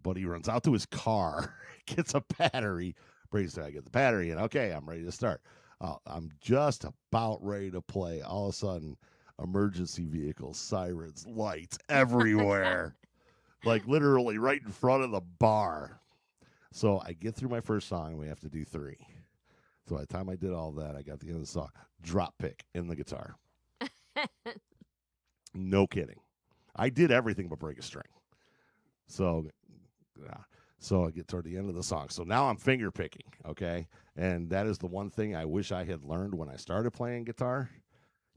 buddy runs out to his car, gets a battery. Brings I get the battery and okay, I'm ready to start. I'm just about ready to play. All of a sudden, emergency vehicles, sirens, lights everywhere, like literally right in front of the bar. So I get through my first song. We have to do 3. So by the time I did all that, I got the end of the song. Drop pick in the guitar. No kidding. I did everything but break a string. So, yeah. So I get toward the end of the song. So now I'm finger picking, okay? And that is the one thing I wish I had learned when I started playing guitar.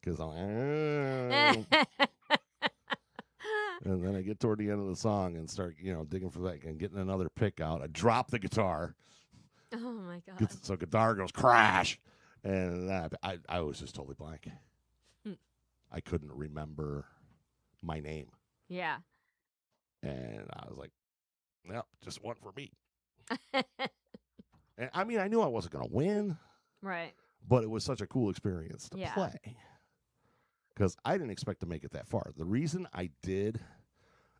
Because I'm and then I get toward the end of the song and start, digging for that and getting another pick out. I drop the guitar. Oh, my God. So guitar goes crash. And I was just totally blank. I couldn't remember my name. Yeah. And I was like, well, just one for me. And I mean, I knew I wasn't going to win. Right. But it was such a cool experience to Yeah. play. Because I didn't expect to make it that far. The reason I did,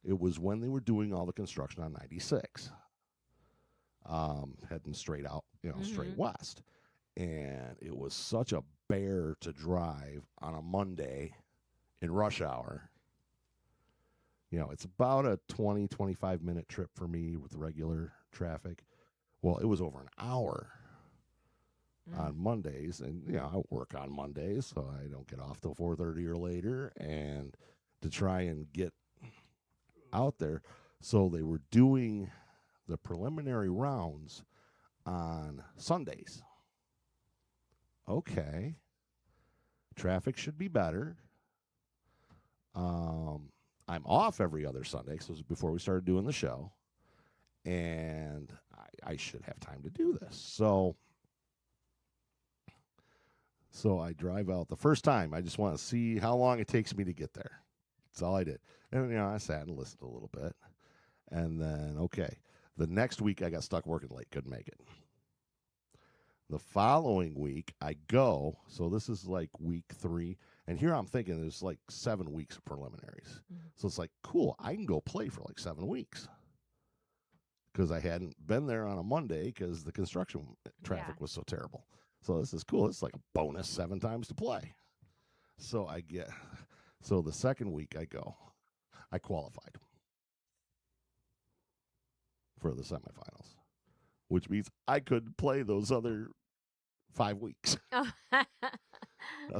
it was when they were doing all the construction on 96. Heading straight out, straight west. And it was such a bear to drive on a Monday in rush hour. It's about a 20, 25-minute trip for me with regular traffic. Well, it was over an hour on Mondays. And, I work on Mondays, so I don't get off till 4:30 or later. And to try and get out there. So they were doing the preliminary rounds on Sundays. Okay. Traffic should be better. I'm off every other Sunday, so this was before we started doing the show. And I should have time to do this. So I drive out the first time. I just want to see how long it takes me to get there. That's all I did. And, I sat and listened a little bit. And then, okay. The next week, I got stuck working late. Couldn't make it. The following week, I go. So this is like week 3. And here I'm thinking there's like 7 weeks of preliminaries. So it's like, cool, I can go play for like 7 weeks. Because I hadn't been there on a Monday because the construction traffic was so terrible. So this is cool. It's like a bonus 7 times to play. So the second week I go. I qualified for the semifinals, which means I couldn't play those other 5 weeks.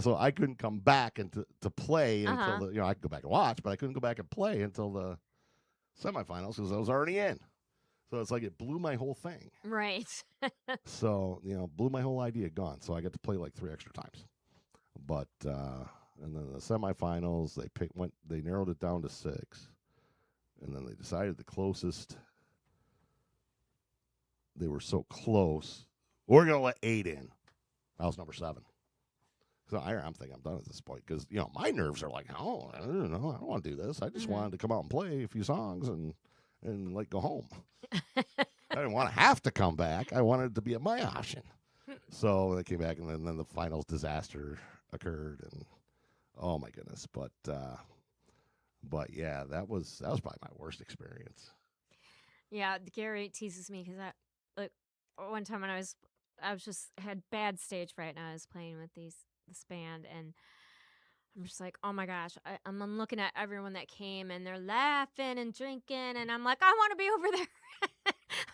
So I couldn't come back and to play until I could go back and watch, but I couldn't go back and play until the semifinals because I was already in. So it's like it blew my whole thing. Right. So, blew my whole idea gone. So I got to play like 3 extra times. But and then the semifinals, they narrowed it down to 6. And then they decided the closest. They were so close. We're going to let 8 in. I was number 7. So I'm thinking I'm done at this point because, my nerves are like, oh, I don't know. I don't want to do this. I just wanted to come out and play a few songs and like go home. I didn't want to have to come back. I wanted it to be at my option. So they came back and then the finals disaster occurred and oh my goodness. But yeah, that was probably my worst experience. Yeah, Gary teases me because one time when I was just had bad stage fright and I was playing with this band and I'm just like, oh my gosh, I'm looking at everyone that came and they're laughing and drinking. And I'm like, I want to be over there.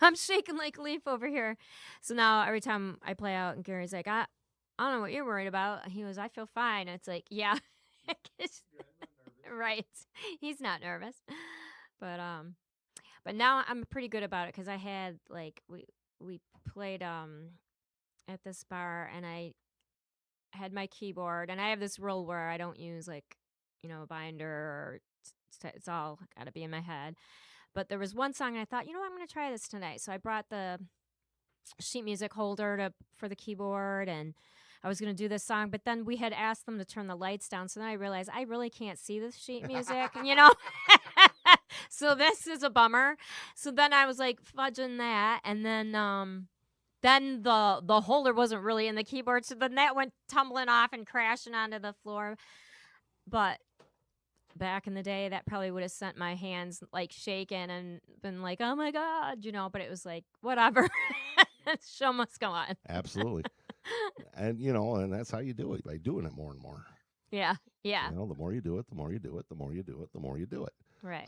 I'm shaking like a leaf over here. So now every time I play out and Gary's like, I don't know what you're worried about. He goes, I feel fine. And it's like, yeah. Right. He's not nervous. But but now I'm pretty good about it because I had like we played at this bar and I had my keyboard and I have this rule where I don't use like, a binder or it's all got to be in my head. But there was one song and I thought, I'm going to try this tonight. So I brought the sheet music holder for the keyboard and I was going to do this song, but then we had asked them to turn the lights down. So then I realized I really can't see the sheet music, So this is a bummer. So then I was like fudging that. And then the holder wasn't really in the keyboard. So then that went tumbling off and crashing onto the floor. But back in the day, that probably would have sent my hands like shaking and been like, oh my God, but it was like, whatever. The show must go on. Absolutely. And, and that's how you do it, by doing it more and more. Yeah. Yeah. The more you do it, the more you do it, the more you do it, the more you do it. Right.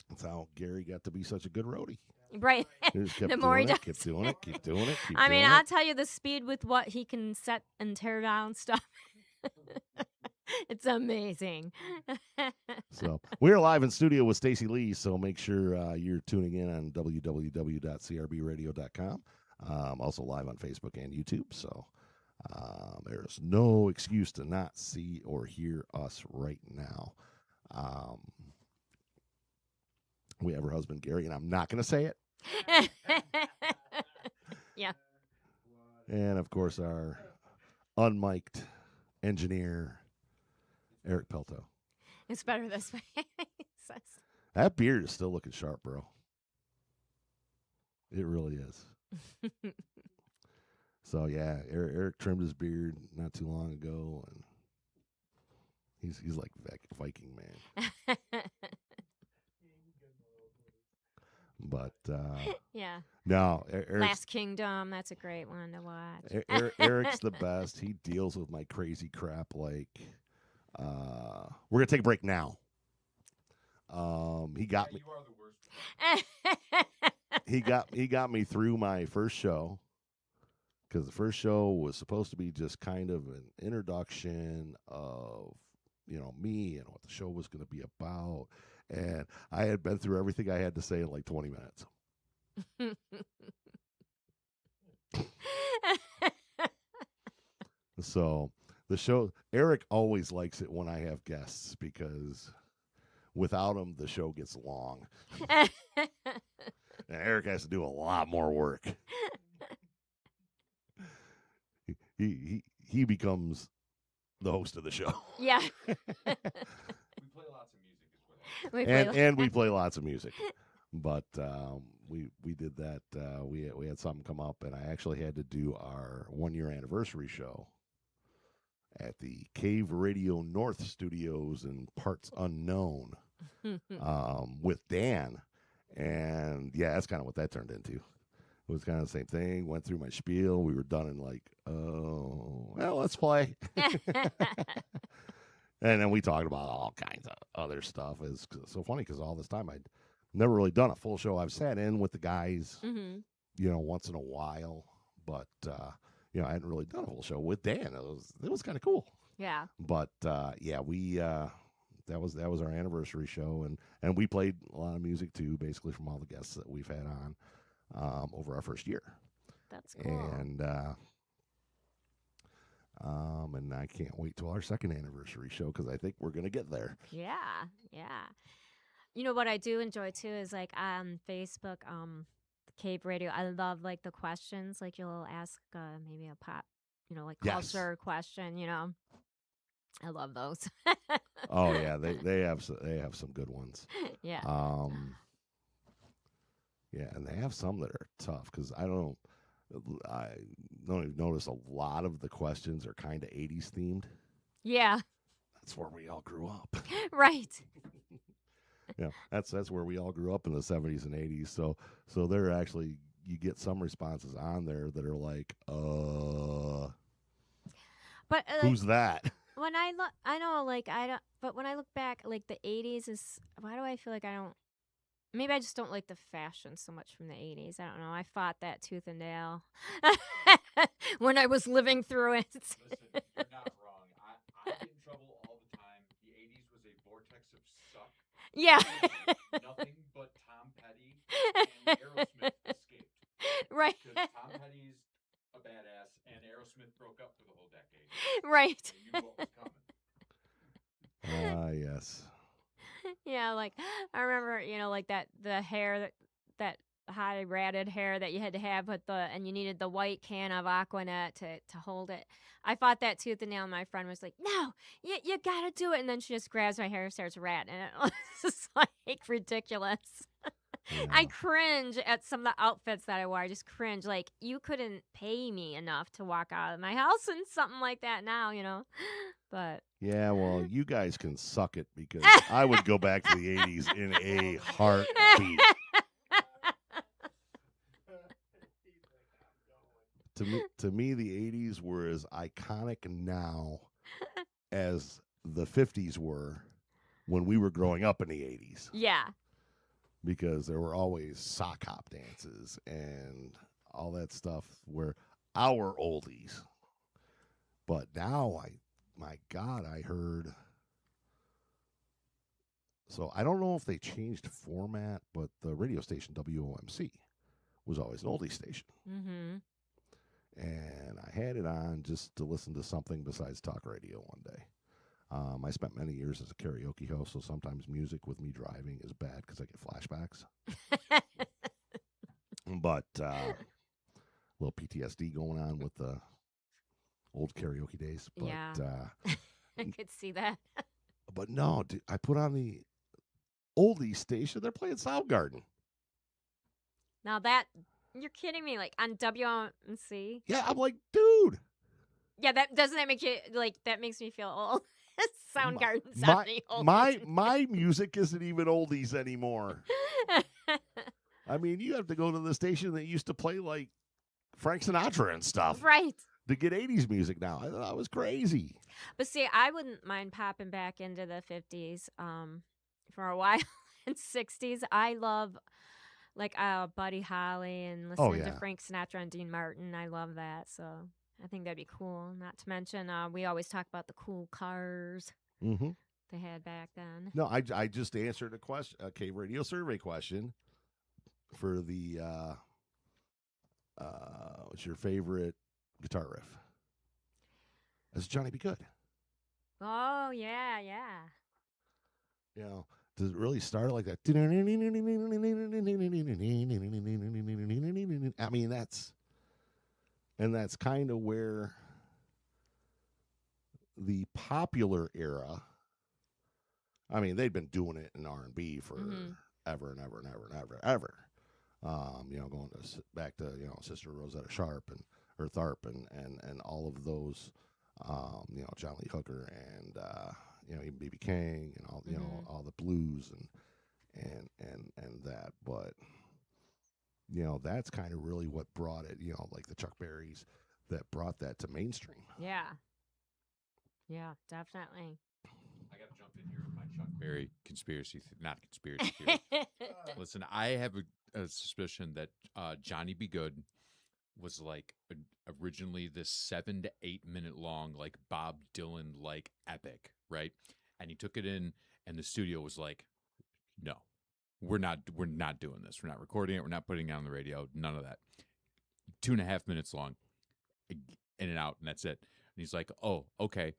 That's how Gary got to be such a good roadie. Right. He just kept The more he doing it, does. keep doing it, keep doing it, keep I doing mean, it. I'll tell you the speed with what he can set and tear down stuff. It's amazing. So we're live in studio with Stacey Lee, so make sure you're tuning in on www.crbradio.com. Also live on Facebook and YouTube, so there's no excuse to not see or hear us right now. We have her husband, Gary, and I'm not going to say it. Yeah. And, of course, our unmiked engineer, Eric Pelto. It's better this way. That beard is still looking sharp, bro. It really is. So, yeah, Eric trimmed his beard not too long ago, and he's like Viking man. But yeah. No, Last Kingdom, that's a great one to watch. Eric's the best. He deals with my crazy crap. Like, we're gonna take a break now. He got me. You are the worst. He got me through my first show, because the first show was supposed to be just kind of an introduction of me and what the show was going to be about. And I had been through everything I had to say in like 20 minutes. So the show, Eric always likes it when I have guests, because without him, the show gets long. And Eric has to do a lot more work. He becomes the host of the show. Yeah. We play lots of music as well. And we play lots of music. But we did that. We had something come up, and I actually had to do our 1-year anniversary show at the Cave Radio North Studios in Parts Unknown with Dan. And yeah, that's kind of what that turned into. It was kind of the same thing. Went through my spiel. We were done in like, oh, well, let's play. And then we talked about all kinds of other stuff. It's so funny because all this time I'd never really done a full show. I've sat in with the guys, once in a while, but I hadn't really done a full show with Dan. It was kind of cool. Yeah. But we that was our anniversary show, and we played a lot of music too, basically from all the guests that we've had on over our first year. That's cool. And I can't wait till our second anniversary show, because I think we're gonna get there. Yeah, yeah. You know what I do enjoy too is like on Facebook, Cave Radio. I love like the questions. Like you'll ask maybe a pop, like culture question. I love those. Oh yeah, they have some good ones. Yeah. Yeah, and they have some that are tough, because I don't even notice a lot of the questions are kind of 80s themed. Yeah. That's where we all grew up. Right. Yeah, that's where we all grew up in the 70s and 80s. So they're actually, you get some responses on there that are like, But Who's that? when I look, I know, like I don't. But when I look back, like the '80s is. Why do I feel like I don't? Maybe I just don't like the fashion so much from the '80s. I don't know. I fought that tooth and nail when I was living through it. Listen, you're not wrong. I get in trouble all the time. The 80s was a vortex of suck. Yeah. Nothing but Tom Petty and Aerosmith escaped. Right. Because Tom Petty's a badass and Aerosmith broke up for the whole decade. Right. They knew what was coming. Yes. Yeah, like I remember, like the hair that high ratted hair that you had to have and you needed the white can of Aquanet to hold it. I fought that tooth and nail, and my friend was like, "No, you gotta do it." And then she just grabs my hair and starts ratting, and it was just like ridiculous. I cringe at some of the outfits that I wore. I just cringe. Like, you couldn't pay me enough to walk out of my house in something like that now, But Yeah, well, you guys can suck it because I would go back to the 80s in a heartbeat. To me, the 80s were as iconic now as the 50s were when we were growing up in the 80s. Yeah. Because there were always sock hop dances and all that stuff were our oldies. But now, my God, I heard. So I don't know if they changed format, but the radio station WOMC was always an oldie station. Mm-hmm. And I had it on just to listen to something besides talk radio one day. I spent many years as a karaoke host, so sometimes music with me driving is bad because I get flashbacks. But little PTSD going on with the old karaoke days. But, yeah, I could see that. But no, dude, I put on the oldie station. They're playing Soundgarden. Now that you're kidding me, like on WMC. Yeah, I'm like, dude. Yeah, that make you like that makes me feel old. Soundgarden sounding old. My music isn't even oldies anymore. I mean, you have to go to the station that used to play like Frank Sinatra and stuff. Right. To get 80s music now. I thought that was crazy. But see, I wouldn't mind popping back into the 50s for a while and 60s. I love like Buddy Holly and listening to Frank Sinatra and Dean Martin. I love that. So I think that'd be cool. Not to mention, we always talk about the cool cars they had back then. No, I just answered a Cave Radio survey question for the what's your favorite guitar riff? That's Johnny Be Good. Oh, yeah. You know, does it really start like that? I mean, that's kind of where the popular era, I mean, they'd been doing it in R&B for ever and ever and ever and ever and ever. Going back to, Sister Rosetta Sharp and Earth Tharp and all of those, John Lee Hooker and, even B.B. King and all, all the blues and that. But, that's kind of really what brought it, like the Chuck Berrys that brought that to mainstream. Yeah. Yeah, definitely. I got to jump in here with my Chuck Berry not conspiracy theory. Listen, I have a suspicion that Johnny Be Good was like originally this 7 to 8 minute long, like Bob Dylan like epic, right? And he took it in, and the studio was like, "No, we're not doing this. We're not recording it. We're not putting it on the radio. None of that." 2.5 minutes long, in and out, and that's it. And he's like, "Oh, okay.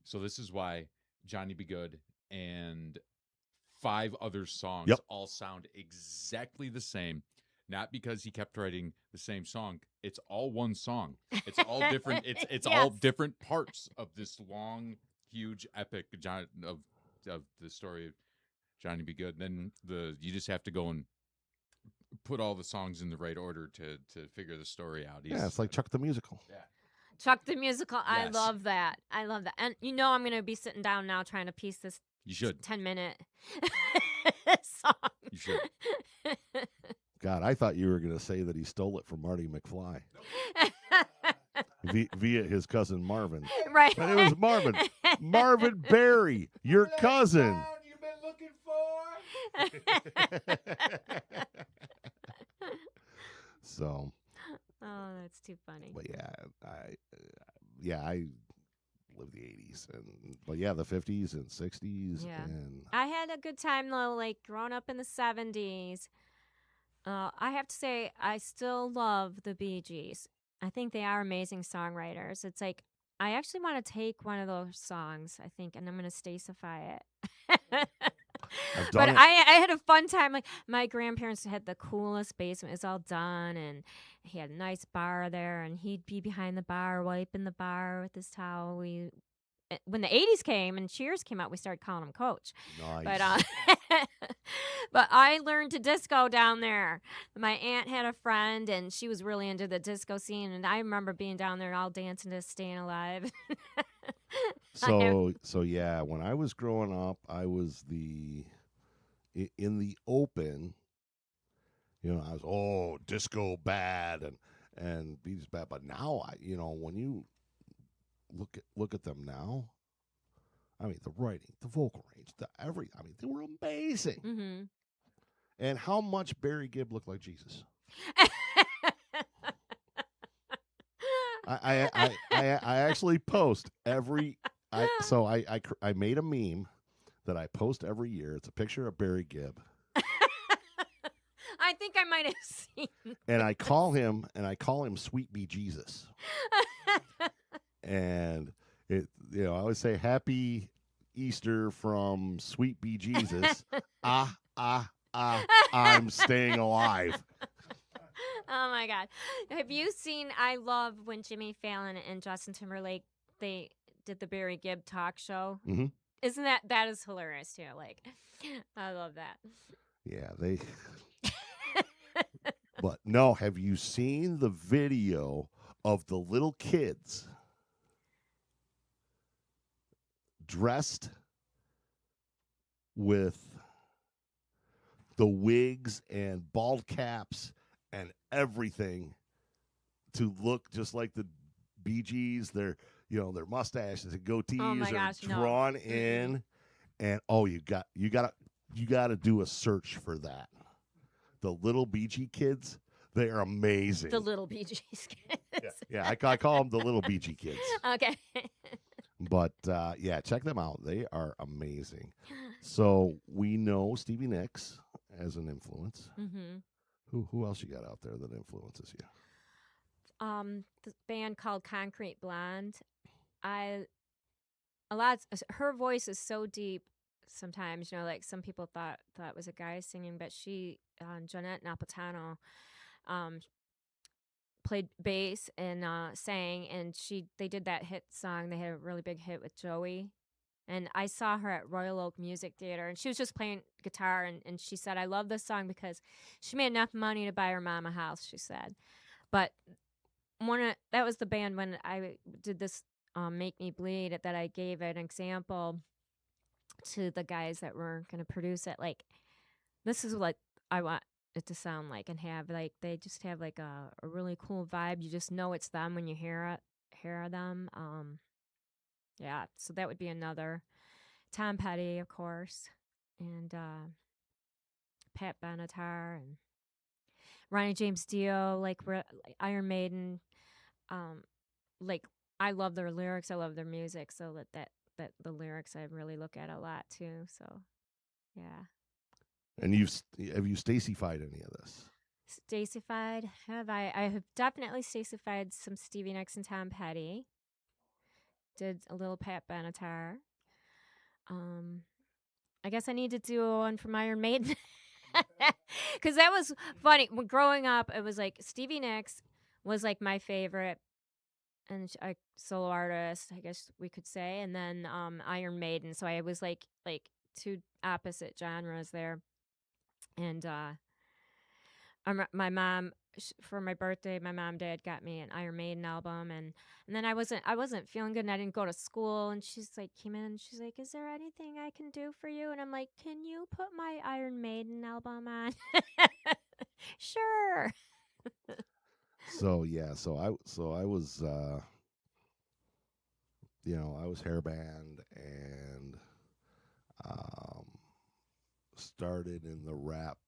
So this is why Johnny Be Good and 5 other songs all sound exactly the same. Not because he kept writing the same song. It's all one song. It's all different. It's all different parts of this long, huge epic of the story of Johnny Be Good. Then you just have to go and put all the songs in the right order to figure the story out. It's like Chuck the Musical. Yeah. Chuck the Musical. Yes. I love that. And I'm going to be sitting down now trying to piece this You should. 10-minute song. You should. God, I thought you were going to say that he stole it from Marty McFly. via his cousin Marvin. Right. But it was Marvin Berry, your cousin. You've been looking for. So, Oh, that's too funny. but I lived the 80s but the 50s and 60s Yeah. and I had a good time though, like growing up in the 70s. I have to say, I still love the Bee Gees. I think they are amazing songwriters. It's like, I actually want to take one of those songs, I think, and I'm going to Stacify it. I've But done it. I had a fun time. Like, my grandparents had the coolest basement. It was all done, and he had a nice bar there, and he'd be behind the bar, wiping the bar with his towel. When the 80s came and Cheers came out, we started calling him Coach. Nice. But but I learned to disco down there. My aunt had a friend, and she was really into the disco scene, and I remember being down there all dancing to Staying Alive. So yeah, when I was growing up, I was in the open. I was disco bad and beats bad. But now when you look at them now, I mean the writing, the vocal range, they were amazing. Mm-hmm. And how much Barry Gibb looked like Jesus? I actually post every. I made a meme that I post every year. It's a picture of Barry Gibb. I think I might have seen. And I call him Sweet Bee Jesus. And I always say Happy Easter from Sweet Bee Jesus. I'm staying alive. Oh my God. Have you seen, I love when Jimmy Fallon and Justin Timberlake, they did the Barry Gibb talk show. Mm-hmm. Isn't that is hilarious too. Like, I love that. Yeah, they. But no, have you seen the video of the little kids dressed with the wigs and bald caps and everything to look just like the Bee Gees? Their mustaches and goatees are drawn in, and you got to do a search for that. The little Bee Gee kids, they are amazing. The little Bee Gees kids. Yeah, I call them the little Bee Gee kids. Okay. But check them out. They are amazing. So we know Stevie Nicks as an influence. Mm-hmm. Who else you got out there that influences you? The band called Concrete Blonde. Her voice is so deep. Sometimes, like some people thought it was a guy singing, but she, Jeanette Napolitano, played bass and sang, and they did that hit song. They had a really big hit with Joey, and I saw her at Royal Oak Music Theater, and she was just playing guitar, and she said, "I love this song because she made enough money to buy her mom a house," she said. But that was the band when I did this Make Me Bleed, that I gave an example to the guys that were going to produce it. Like, this is what I want it to sound like, and have, like, they just have like a really cool vibe. You just know it's them when you hear them. Yeah, so that would be another. Tom Petty, of course, and Pat Benatar and Ronnie James Dio, like Iron Maiden. Like, I love their lyrics. I love their music. So that the lyrics I really look at a lot too. So, yeah. And have you Stacey-fied any of this? Stacey-fied? Have I? I have definitely Stacey-fied some Stevie Nicks and Tom Petty. Did a little Pat Benatar. I guess I need to do one from Iron Maiden. Because that was funny. When growing up, it was like Stevie Nicks was like my favorite and a solo artist, I guess we could say, and then Iron Maiden. So I was like two opposite genres there. And my mom, for my birthday, my mom and dad got me an Iron Maiden album, and then I wasn't feeling good, and I didn't go to school, and she's like came in and she's like, "Is there anything I can do for you?" And I'm like, "Can you put my Iron Maiden album on?" Sure. So yeah, so I was I was hairband and um started in the rap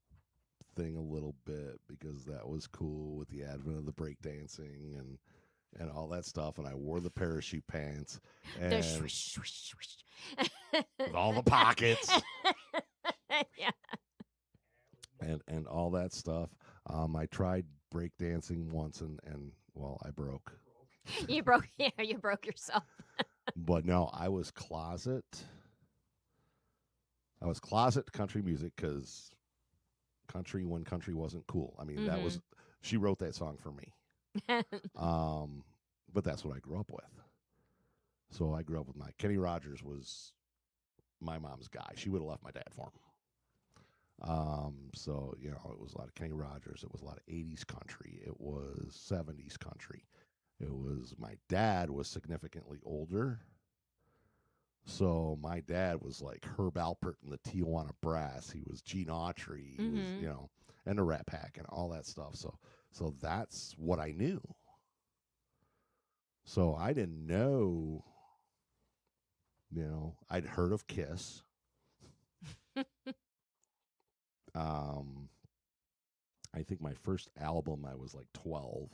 thing a little bit because that was cool with the advent of the breakdancing and all that stuff, and I wore the parachute pants The and swish, swish, swish. with all the pockets Yeah. and all that stuff. I tried breakdancing once and well, I broke. You broke. Yeah, you broke yourself. But no, I was closet. I was closet country music because country when country wasn't cool. I mean, that was she wrote that song for me. But that's what I grew up with. So I grew up with Kenny Rogers was my mom's guy. She would have left my dad for him. So it was a lot of Kenny Rogers. It was a lot of '80s country. It was '70s country. It was my dad was significantly older. So my dad was like Herb Alpert and the Tijuana Brass. He was Gene Autry. He was, and the Rat Pack and all that stuff. So that's what I knew. So I didn't know, I'd heard of Kiss. I think my first album, I was like 12,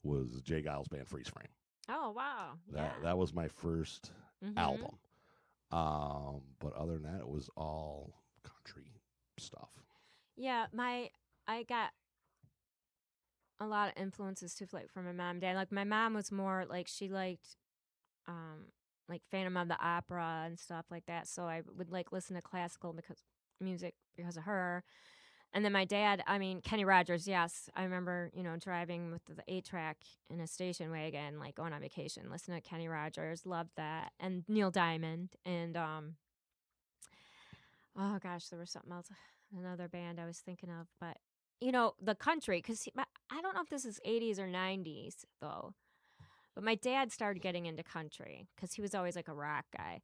was Jay Giles Band Freeze Frame. Oh wow! That was my first Mhm. album. But other than that, it was all country stuff. Yeah, I got a lot of influences too, like from my mom and dad. Like my mom was more like she liked like Phantom of the Opera and stuff like that. So I would like listen to classical music because of her. And then my dad, I mean Kenny Rogers, yes. I remember, driving with the 8-track in a station wagon, like going on vacation, listening to Kenny Rogers, loved that. And Neil Diamond and oh gosh, there was something else, another band I was thinking of, but the country, because I don't know if this is 80s or 90s though, but my dad started getting into country because he was always like a rock guy.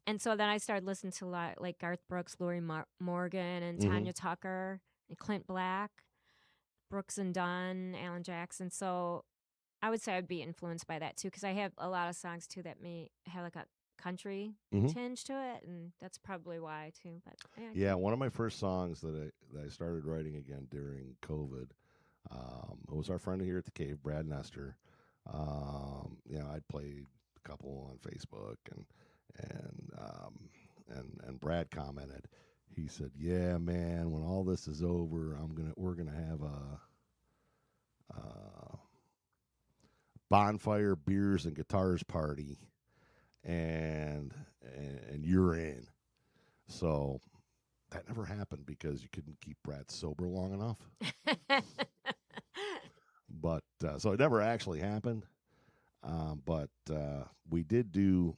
And so then I started listening to a lot like Garth Brooks, Lori Morgan, and Tanya Tucker, and Clint Black, Brooks and Dunn, Alan Jackson. So I would say I'd be influenced by that too, because I have a lot of songs too that may have like a country tinge to it, and that's probably why too. But yeah, one of my first songs that I started writing again during COVID, it was our friend here at the Cave, Brad Nestor. I'd played a couple on Facebook, and Brad commented. He said, "Yeah, man, when all this is over, we're gonna have a bonfire, beers, and guitars party, and you're in." So that never happened because you couldn't keep Brad sober long enough. But so it never actually happened. But we did do,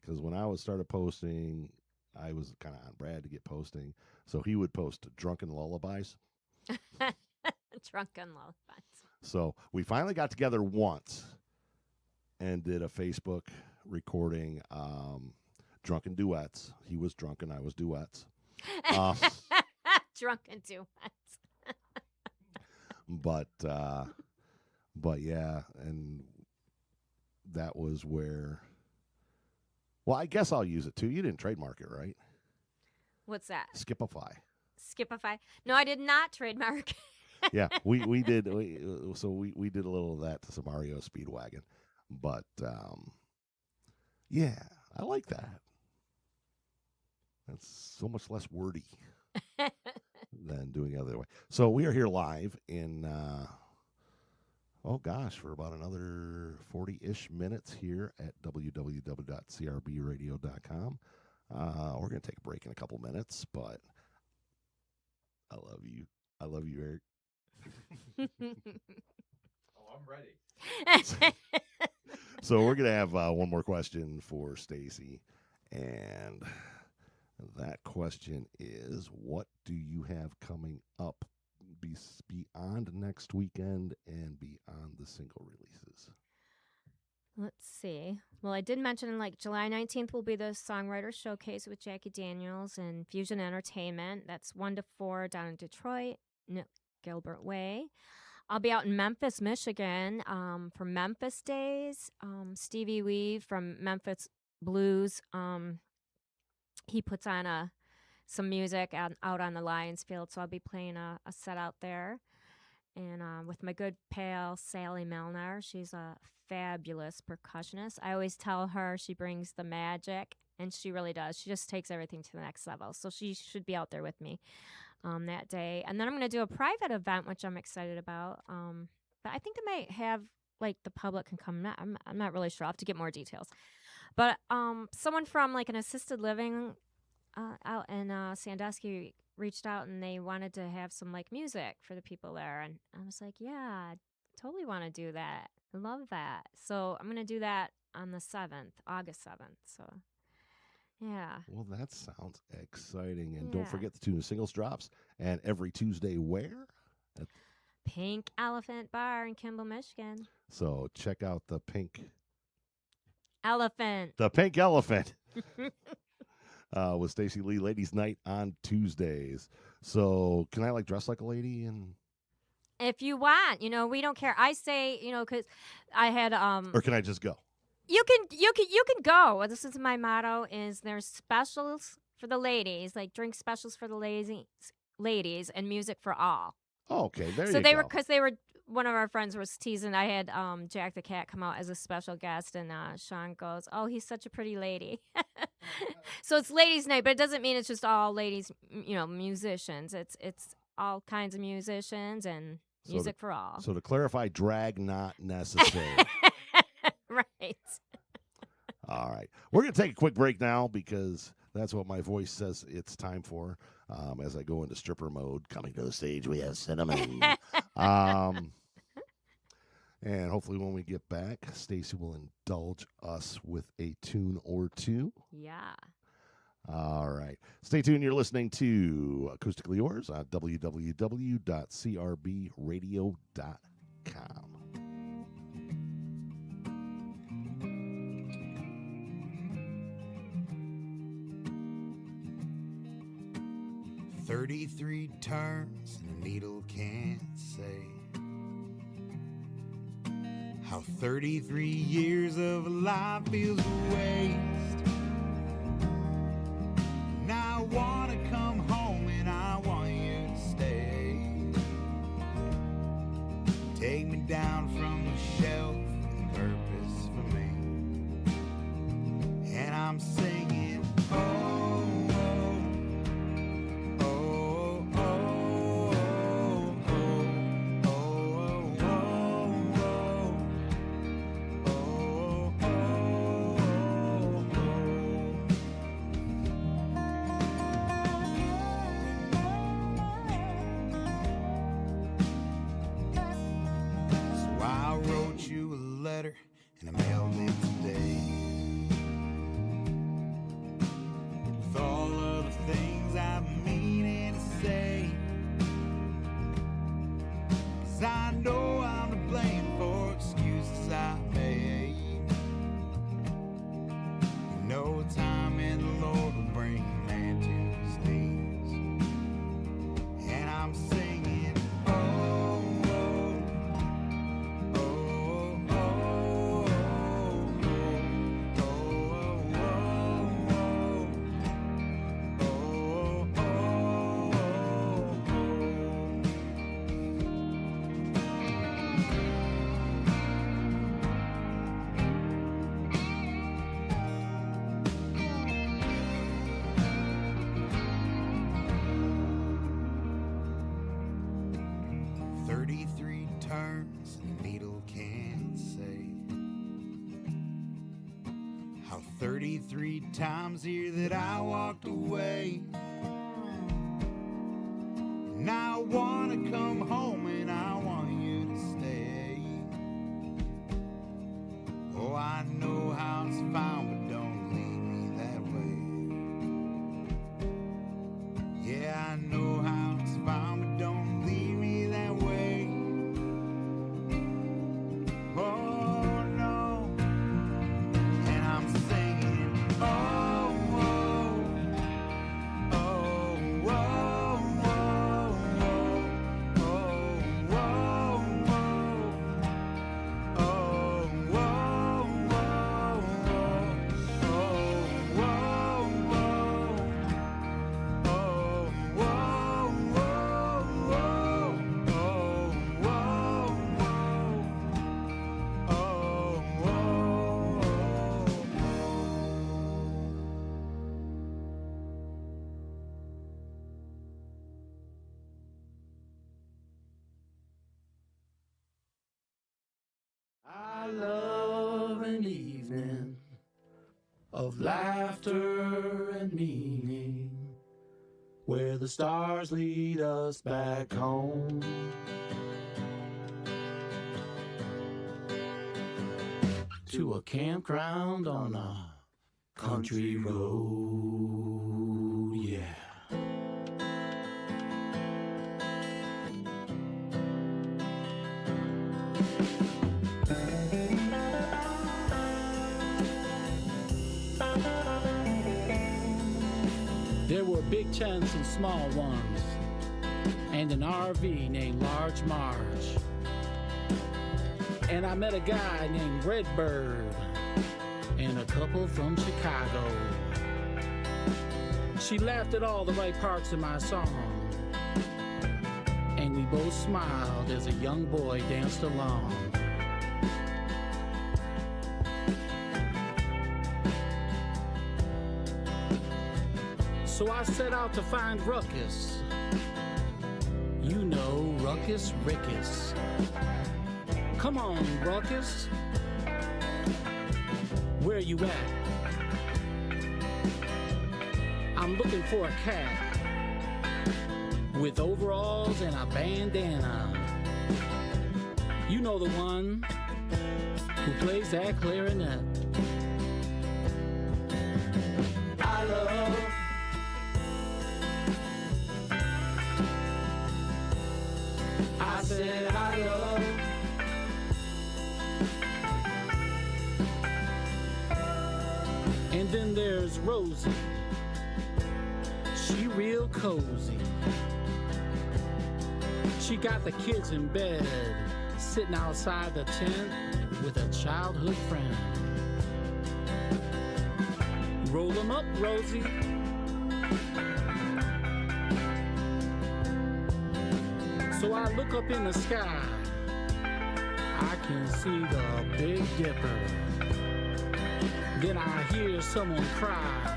because when I started posting, I was kind of on Brad to get posting. So he would post drunken lullabies. Drunken lullabies. So we finally got together once and did a Facebook recording, drunken duets. He was drunken, I was duets. Drunken duets. But yeah, and that was where. Well, I guess I'll use it too. You didn't trademark it, right? What's that? Skipify. Skipify. No, I did not trademark. Yeah, we did. We did a little of that to some REO Speedwagon, but yeah, I like that. That's so much less wordy than doing it the other way. So we are here live in. For about another 40-ish minutes here at www.crbradio.com. We're going to take a break in a couple minutes, but I love you. I love you, Eric. I'm ready. So we're going to have one more question for Stacey, and that question is, what do you have coming up beyond next weekend and beyond the single releases? Let's see. Well, I did mention like July 19th will be the Songwriter Showcase with Jackie Daniels and Fusion Entertainment. That's 1 to 4 down in Detroit, Gilbert Way. I'll be out in Memphis, Michigan, for Memphis Days. Stevie Weave from Memphis Blues. He puts on some music out on the Lions Field, so I'll be playing a set out there. And with my good pal, Sally Milner. She's a fabulous percussionist. I always tell her she brings the magic, and she really does. She just takes everything to the next level. So she should be out there with me that day. And then I'm going to do a private event, which I'm excited about. But I think I might have, like, the public can come. I'm not really sure. I'll have to get more details. But someone from, like, an assisted living out in Sandusky reached out, and they wanted to have some, like, music for the people there. And I was like, yeah, I totally want to do that. I love that. So I'm going to do that on the 7th, August 7th. So, yeah. Well, that sounds exciting. And don't Yeah. forget the 2 new singles drops. And every Tuesday, where? Pink Elephant Bar in Kimball, Michigan. So check out the Pink Elephant. Elephant with Stacey Lee Ladies Night on Tuesdays. So can I, like, dress like a lady? And If you want, we don't care. I say, because I had or can I just go? You can go. This is my motto: is there's specials for the ladies, like drink specials for the ladies, and music for all. Oh, okay, there So you they go. were, because they were, one of our friends was teasing. I had Jack the Cat come out as a special guest, and Sean goes, "Oh, he's such a pretty lady." So it's ladies' night, but it doesn't mean it's just all ladies. Musicians. It's all kinds of musicians and music for all. So to clarify, drag not necessary. Right. All right. We're going to take a quick break now because that's what my voice says it's time for. As I go into stripper mode, coming to the stage, we have Cinnamon. And hopefully when we get back, Stacey will indulge us with a tune or two. Yeah. All right. Stay tuned. You're listening to Acoustically Yours on www.crbradio.com. "33 turns and a needle can't say how 33 years of life feels a waste. And I want to come home and I want you to stay. Take me down from the shelf with purpose for me. And I'm singing, oh, and I mailed it today with all of the things I've been meaning to say, 'cause I know I'm to blame for excuses I made. You know time and the Lord will bring a man to his knees. And I'm singing, turns and a needle can't say how 33 times here that I walked away. And I want to come home and I want you to stay. Oh, I know how it's found, but don't leave me that way. Yeah, I know how it's found, but don't leave me that way. an evening of laughter and meaning, where the stars lead us back home. To a campground on a country road, yeah. There were big tents and small ones, and an RV named Large Marge. And I met a guy named Redbird, and a couple from Chicago. She laughed at all the right parts of my song, and we both smiled as a young boy danced along. So I set out to find Ruckus. You know, Ruckus Rickus. Come on, Ruckus. Where you at? I'm looking for a cat with overalls and a bandana. You know the one who plays that clarinet. I love I said I love. And then there's Rosie. She real cozy. She got the kids in bed, sitting outside the tent with a childhood friend. Roll 'em up, Rosie. So I look up in the sky, I can see the Big Dipper. Then I hear someone cry,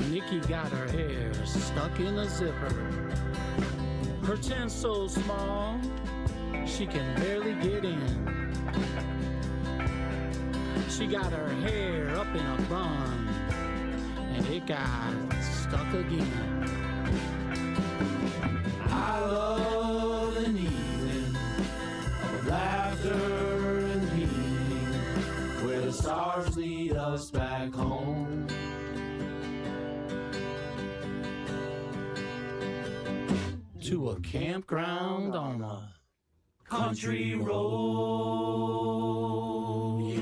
Nikki got her hair stuck in a zipper. Her tent's so small, she can barely get in. She got her hair up in a bun, and it got stuck again. I love an evening of laughter and meaning, where the stars lead us back home. To a campground on a country road, yeah.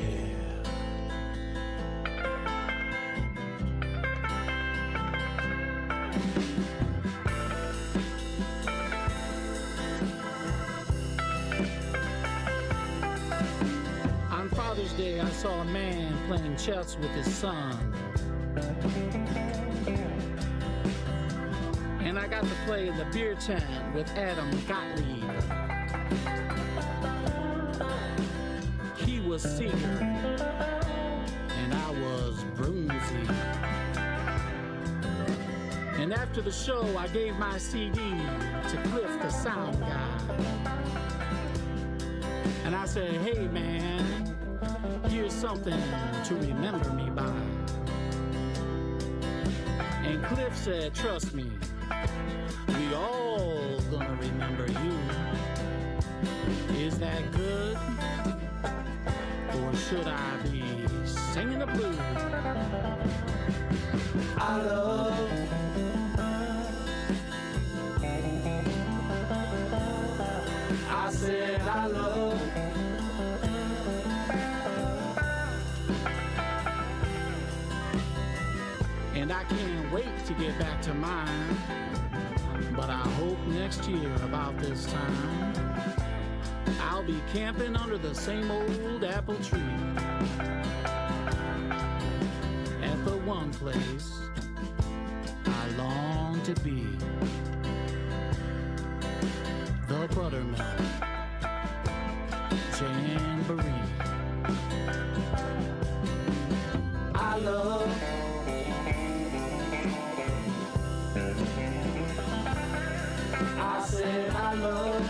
On Father's Day, I saw a man playing chess with his son. And I got to play in the beer tent with Adam Gottlieb. He was Seeger, and I was Brunsey. And after the show, I gave my CD to Cliff, the sound guy. And I said, hey man, here's something to remember me by. And Cliff said, trust me, we all gonna remember you. Is that good? Or should I be singing the blues? I love I said I love and I can't wait to get back to mine. But I hope next year about this time I'll be camping under the same old apple tree at the one place I long to be, the Buttermilk Jamboree. I love I said I love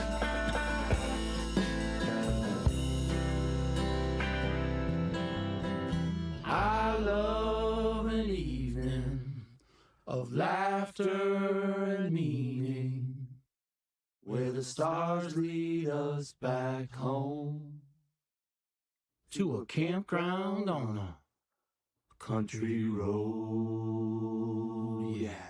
of laughter and meaning, where the stars lead us back home to a campground on a country road, yeah.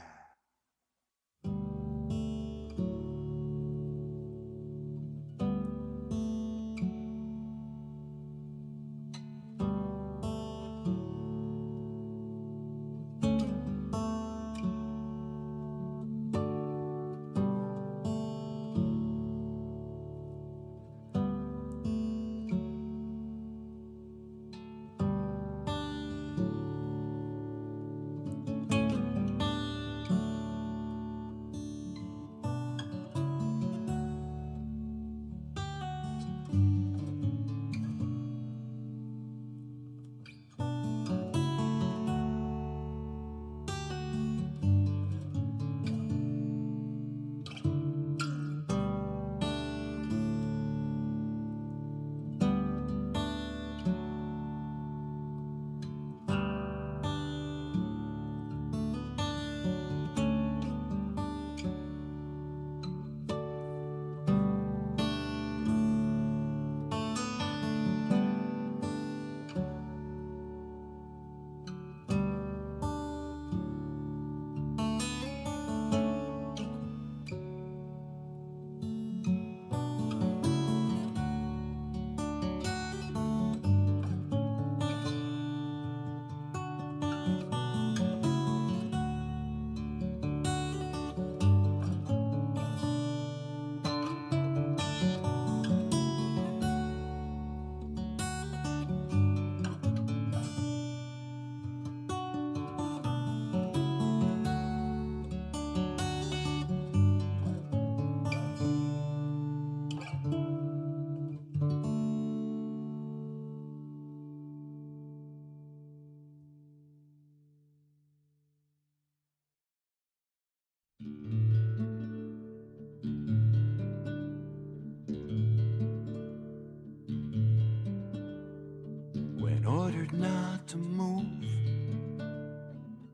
When ordered not to move,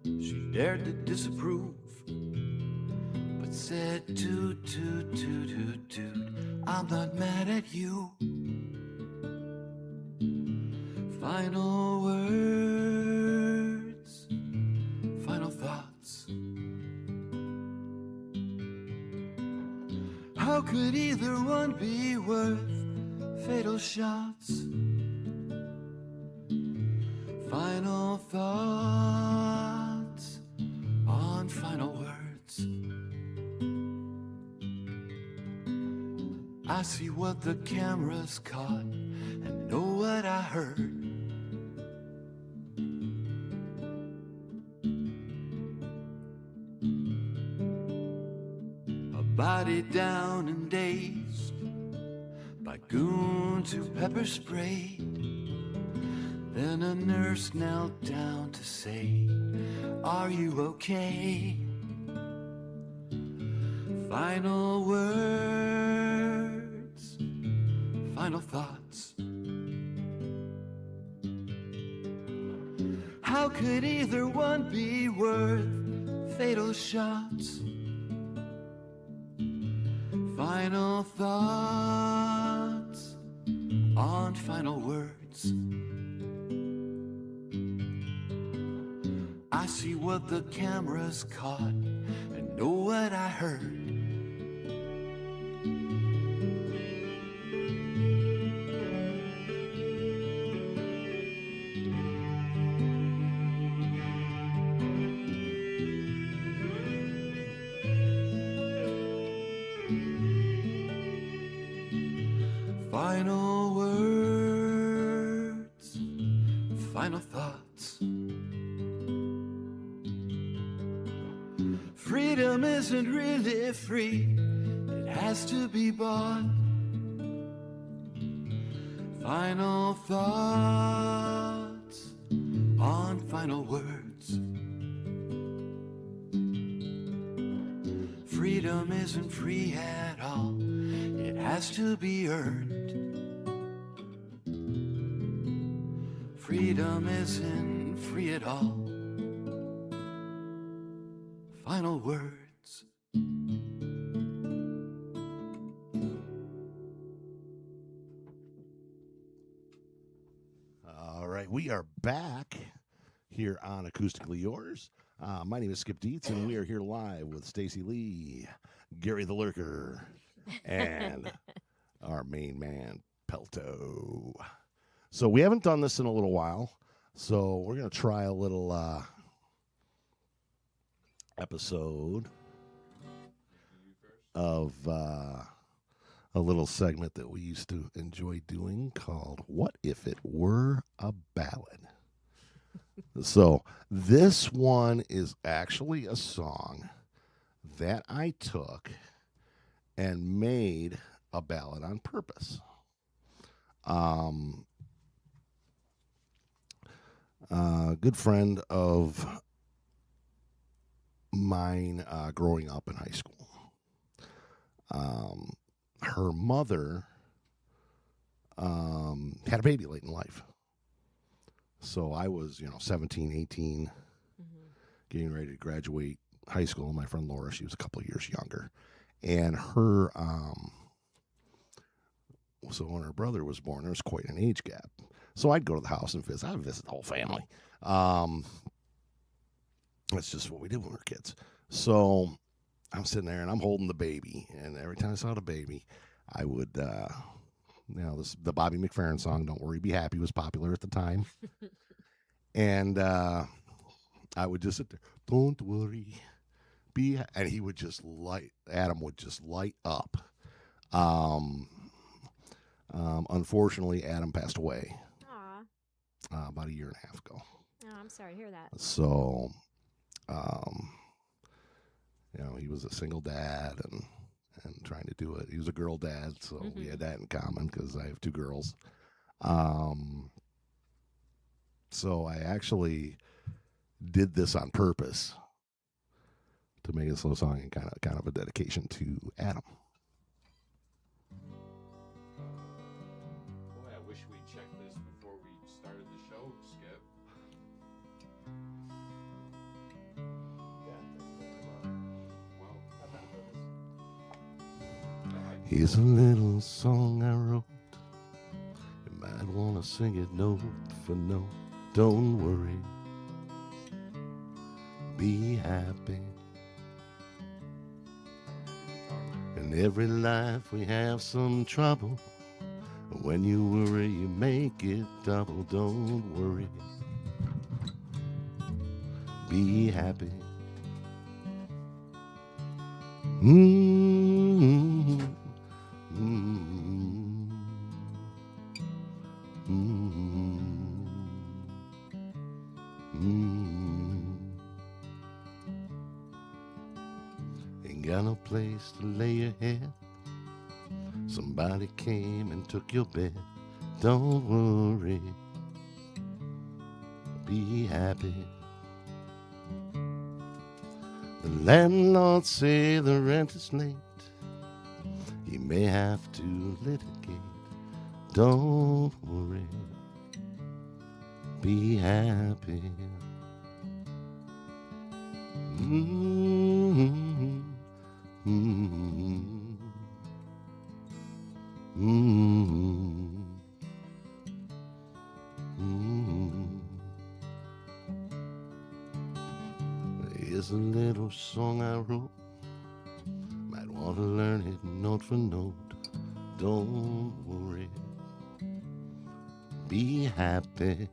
she dared to disapprove, but said, toot, toot, toot, toot, toot, I'm not mad at you. Final words, final thoughts. How could either one be worth fatal shots? Final thoughts on final words. I see what the cameras caught and know what I heard. A body down and dazed by goons who pepper sprayed. Then a nurse knelt down to say, are you okay? Final words, final thoughts. How could either one be worth fatal shots? Final thoughts on final words. I see what the cameras caught and know what I heard. Final words, final thoughts. Freedom isn't really free, it has to be bought. Final thoughts on final words. Freedom isn't free at all, it has to be earned. Freedom isn't free at all, final words. All right, we are back here on Acoustically Yours. My name is Skip Dietz, and we are here live with Stacey Lee, Gary the Lurker, and our main man, Pelto. So we haven't done this in a little while, so we're going to try a little episode of a little segment that we used to enjoy doing called What If It Were a Ballad? So this one is actually a song that I took and made a ballad on purpose. A good friend of mine growing up in high school. Her mother had a baby late in life. So I was, 17, 18, getting ready to graduate high school. My friend Laura, she was a couple of years younger. And her, so when her brother was born, there was quite an age gap. So I'd go to the house and visit. I'd visit the whole family. That's just what we did when we were kids. So I'm sitting there and I'm holding the baby. And every time I saw the baby, I would, the Bobby McFerrin song, Don't Worry, Be Happy, was popular at the time. And I would just sit there, don't worry, and he would just Adam would just light up. Unfortunately, Adam passed away about a year and a half ago. Oh, I'm sorry to hear that. So, he was a single dad and trying to do it. He was a girl dad, so we had that in common because I have two girls. So I actually did this on purpose to make a slow song and kind of a dedication to Adam. Boy, I wish we checked this before we started the show, Skip. Here's a little song I wrote. You might want to sing it note for note. Don't worry, be happy. In every life we have some trouble. When you worry, you make it double. Don't worry, be happy. Mm-hmm. Mm-hmm. Mm-hmm. Mm-hmm. Ain't got no place to lay your head. Somebody came and took your bed. Don't worry, be happy. The landlord say the rent is late. He may have to litigate. Don't worry, be happy. Mm-hmm. Mm-hmm. Mm-hmm. Mm-hmm. Here's a little song I wrote. Might want to learn it note for note. Don't worry, be happy.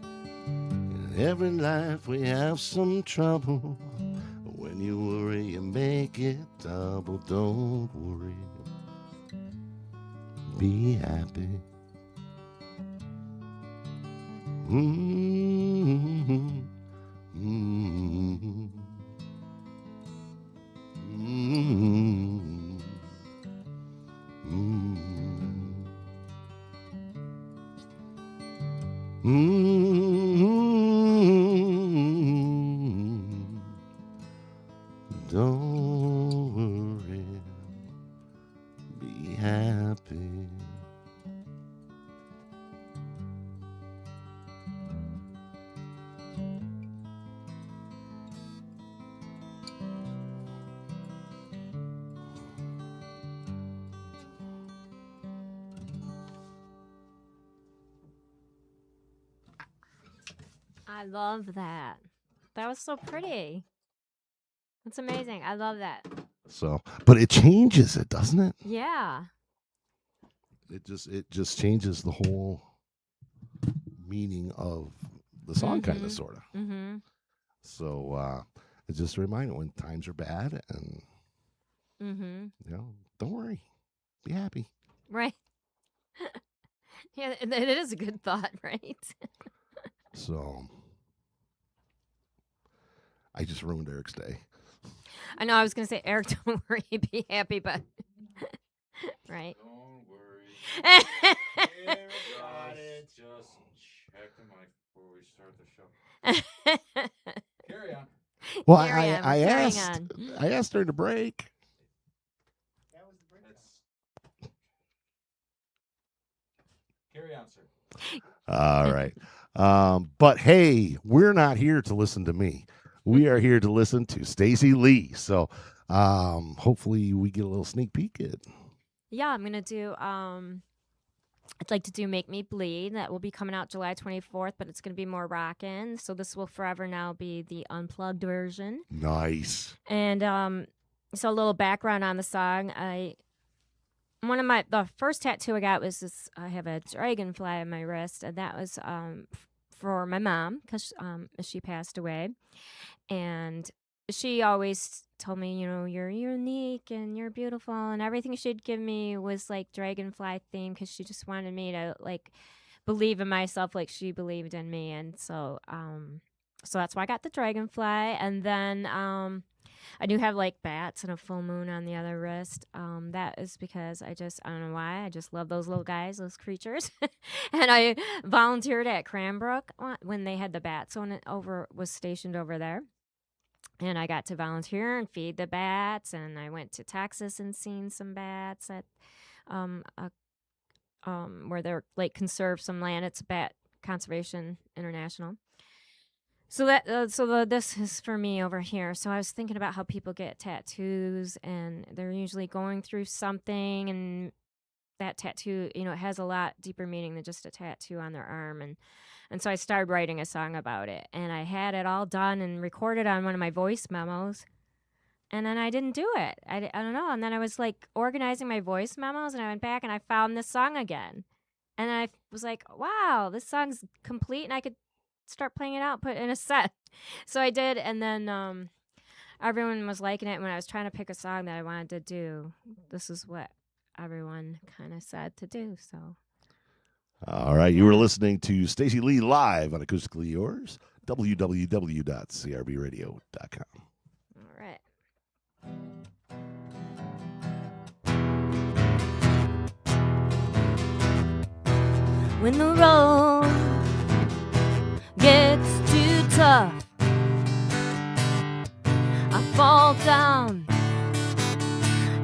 In every life we have some trouble. When you worry, you make it double. Don't worry, be happy. Mm-hmm. Mm-hmm. Mm-hmm. Mm-hmm. Mm-hmm. Don't worry, be happy. I love that. That was so pretty. That's amazing. I love that. So, but it changes it, doesn't it? Yeah. It just changes the whole meaning of the song, kind of, sort of. Mm-hmm. So it's just a reminder when times are bad, and don't worry, be happy. Right. Yeah, it is a good thought, right? So I just ruined Eric's day. I know. I was gonna say, Eric, don't worry, be happy, but right. Don't worry. Just check the mic before we start the show. Carry on. Well, Carry on, we're carrying on. I asked her to break. That was the break. Carry on, sir. All right. But hey, we're not here to listen to me. We are here to listen to Stacey Lee. So hopefully we get a little sneak peek at it. Yeah, I'm gonna do. I'd like to do "Make Me Bleed." That will be coming out July 24th, but it's gonna be more rockin'. So this will forever now be the unplugged version. Nice. And so a little background on the song. The first tattoo I got was this. I have a dragonfly on my wrist, and that was for my mom because she passed away, and she always told me, you're unique and you're beautiful, and everything she'd give me was like dragonfly themed because she just wanted me to like believe in myself like she believed in me, and so that's why I got the dragonfly, and then I do have like bats and a full moon on the other wrist. That is because I don't know why, I just love those little guys, those creatures, and I volunteered at Cranbrook when they had the bat zone was stationed over there. And I got to volunteer and feed the bats, and I went to Texas and seen some bats at where they're like conserve some land. It's Bat Conservation International. So this is for me over here. So I was thinking about how people get tattoos, and they're usually going through something, and that tattoo, it has a lot deeper meaning than just a tattoo on their arm. And so I started writing a song about it, and I had it all done and recorded on one of my voice memos, and then I didn't do it. I don't know. And then I was like organizing my voice memos, and I went back and I found this song again. And I was like, wow, this song's complete, and I could start playing it out, put it in a set. So I did, and then everyone was liking it. When I was trying to pick a song that I wanted to do, this is what everyone kind of said to do, so... All right, you were listening to Stacey Lee live on Acoustically Yours, www.crbradio.com. All right. When the road gets too tough, I fall down,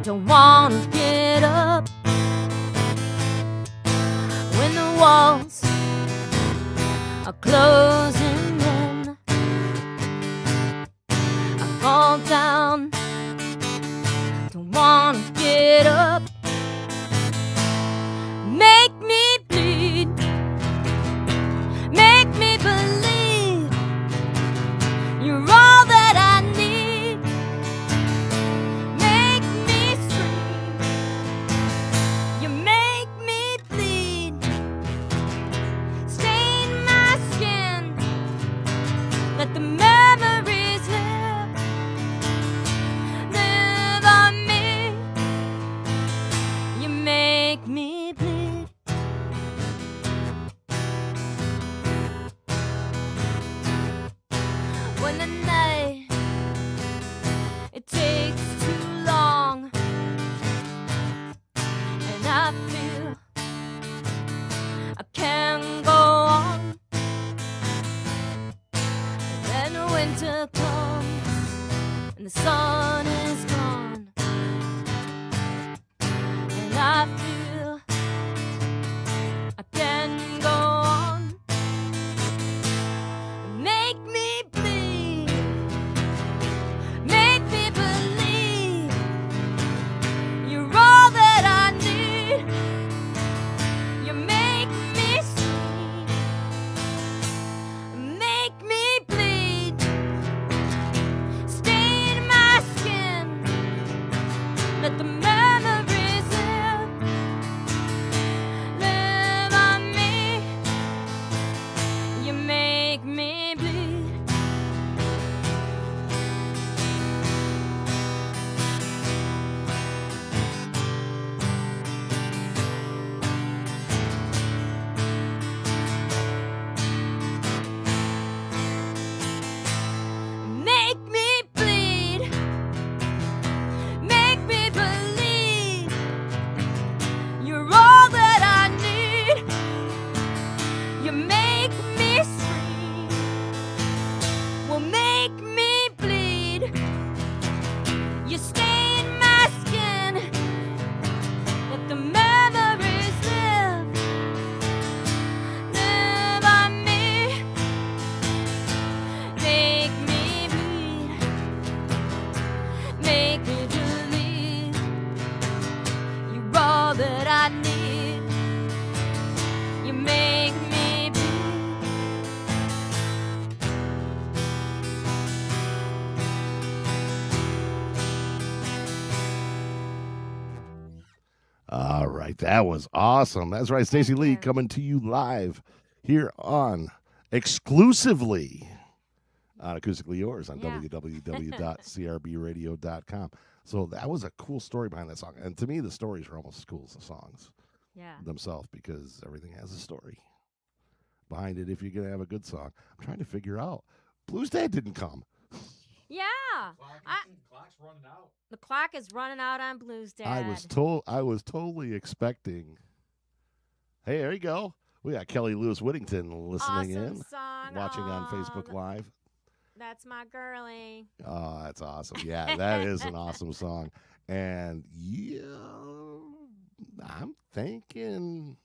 don't want to get up. When the walls are closing in, I fall down, don't want to get up. Make me bleed, make me believe you're all that I need. Make me scream, you make me bleed. Stain my skin, let the memories live on me. You make me bleed. When the night, it takes too long, and I feel I can't go on. And then winter comes, and the sun is gone, and I feel I can go on. Make me bleed, make me believe you're all that I need. You make me scream, make right. That was awesome. That's right. Stacey Lee you. coming to you live here on exclusively on Acoustically Yours on Yeah. www.crbradio.com. So that was a cool story behind that song. And to me, the stories are almost as cool as the songs Yeah. themselves because everything has a story behind it if you're going to have a good song. I'm trying to figure out. Blues Dad didn't come. Yeah. Clock's running out. The clock is running out on Blues Dad. I was totally expecting. Hey, there you go. We got Kelly Lewis Whittington listening awesome in, song. watching on Facebook Live. That's my girlie. Oh, that's awesome. Yeah, that is an awesome song. And yeah, I'm thinking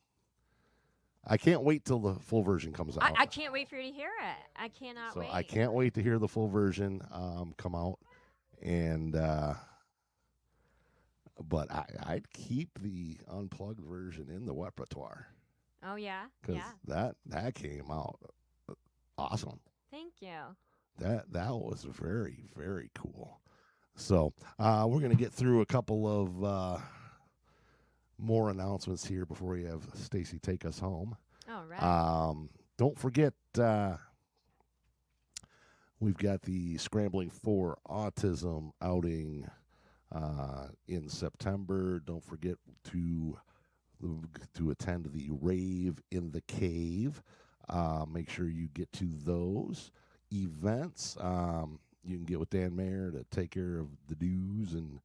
I can't wait till the full version comes out. I can't wait for you to hear it. I cannot wait. I can't wait to hear the full version come out. And but I'd keep the unplugged version in the repertoire. Oh yeah. Because Yeah. that came out awesome. Thank you. That was very, very cool. So we're going to get through a couple of more announcements here before we have Stacey take us home. All right. Don't forget, we've got the Scrambling for Autism outing in September. Don't forget to attend the Rave in the Cave. Make sure you get to those events. You can get with Dan Mayer to take care of the dues and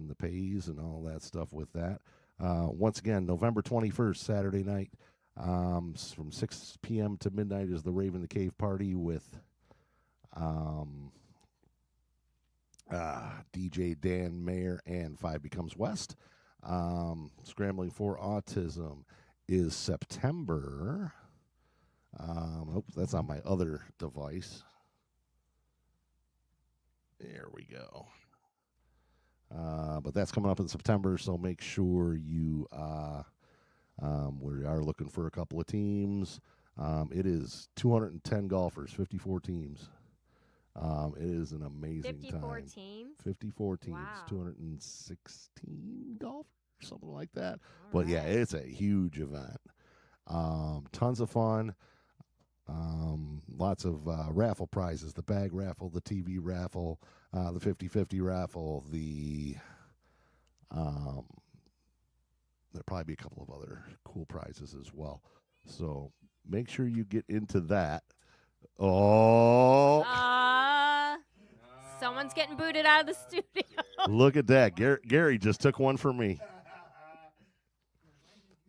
the pays and all that stuff with that. Once again, November 21st, Saturday night, from 6 p.m. to midnight is the Rave in the Cave party with DJ Dan Mayer and Five Becomes West. Scrambling for Autism is September. Oops, that's on my other device. There we go. But that's coming up in September, so make sure you we are looking for a couple of teams. It is 210 golfers, 54 teams. It is an amazing 54 time. teams. 54 teams, Wow. 216 golfers, something like that. All But yeah, right. it's a huge event. Tons of fun. Lots of raffle prizes, the bag raffle, the TV raffle, the 50-50 raffle, there'll probably be a couple of other cool prizes as well. So make sure you get into that. Oh, Someone's getting booted out of the studio. look at that. Gary just took one for me.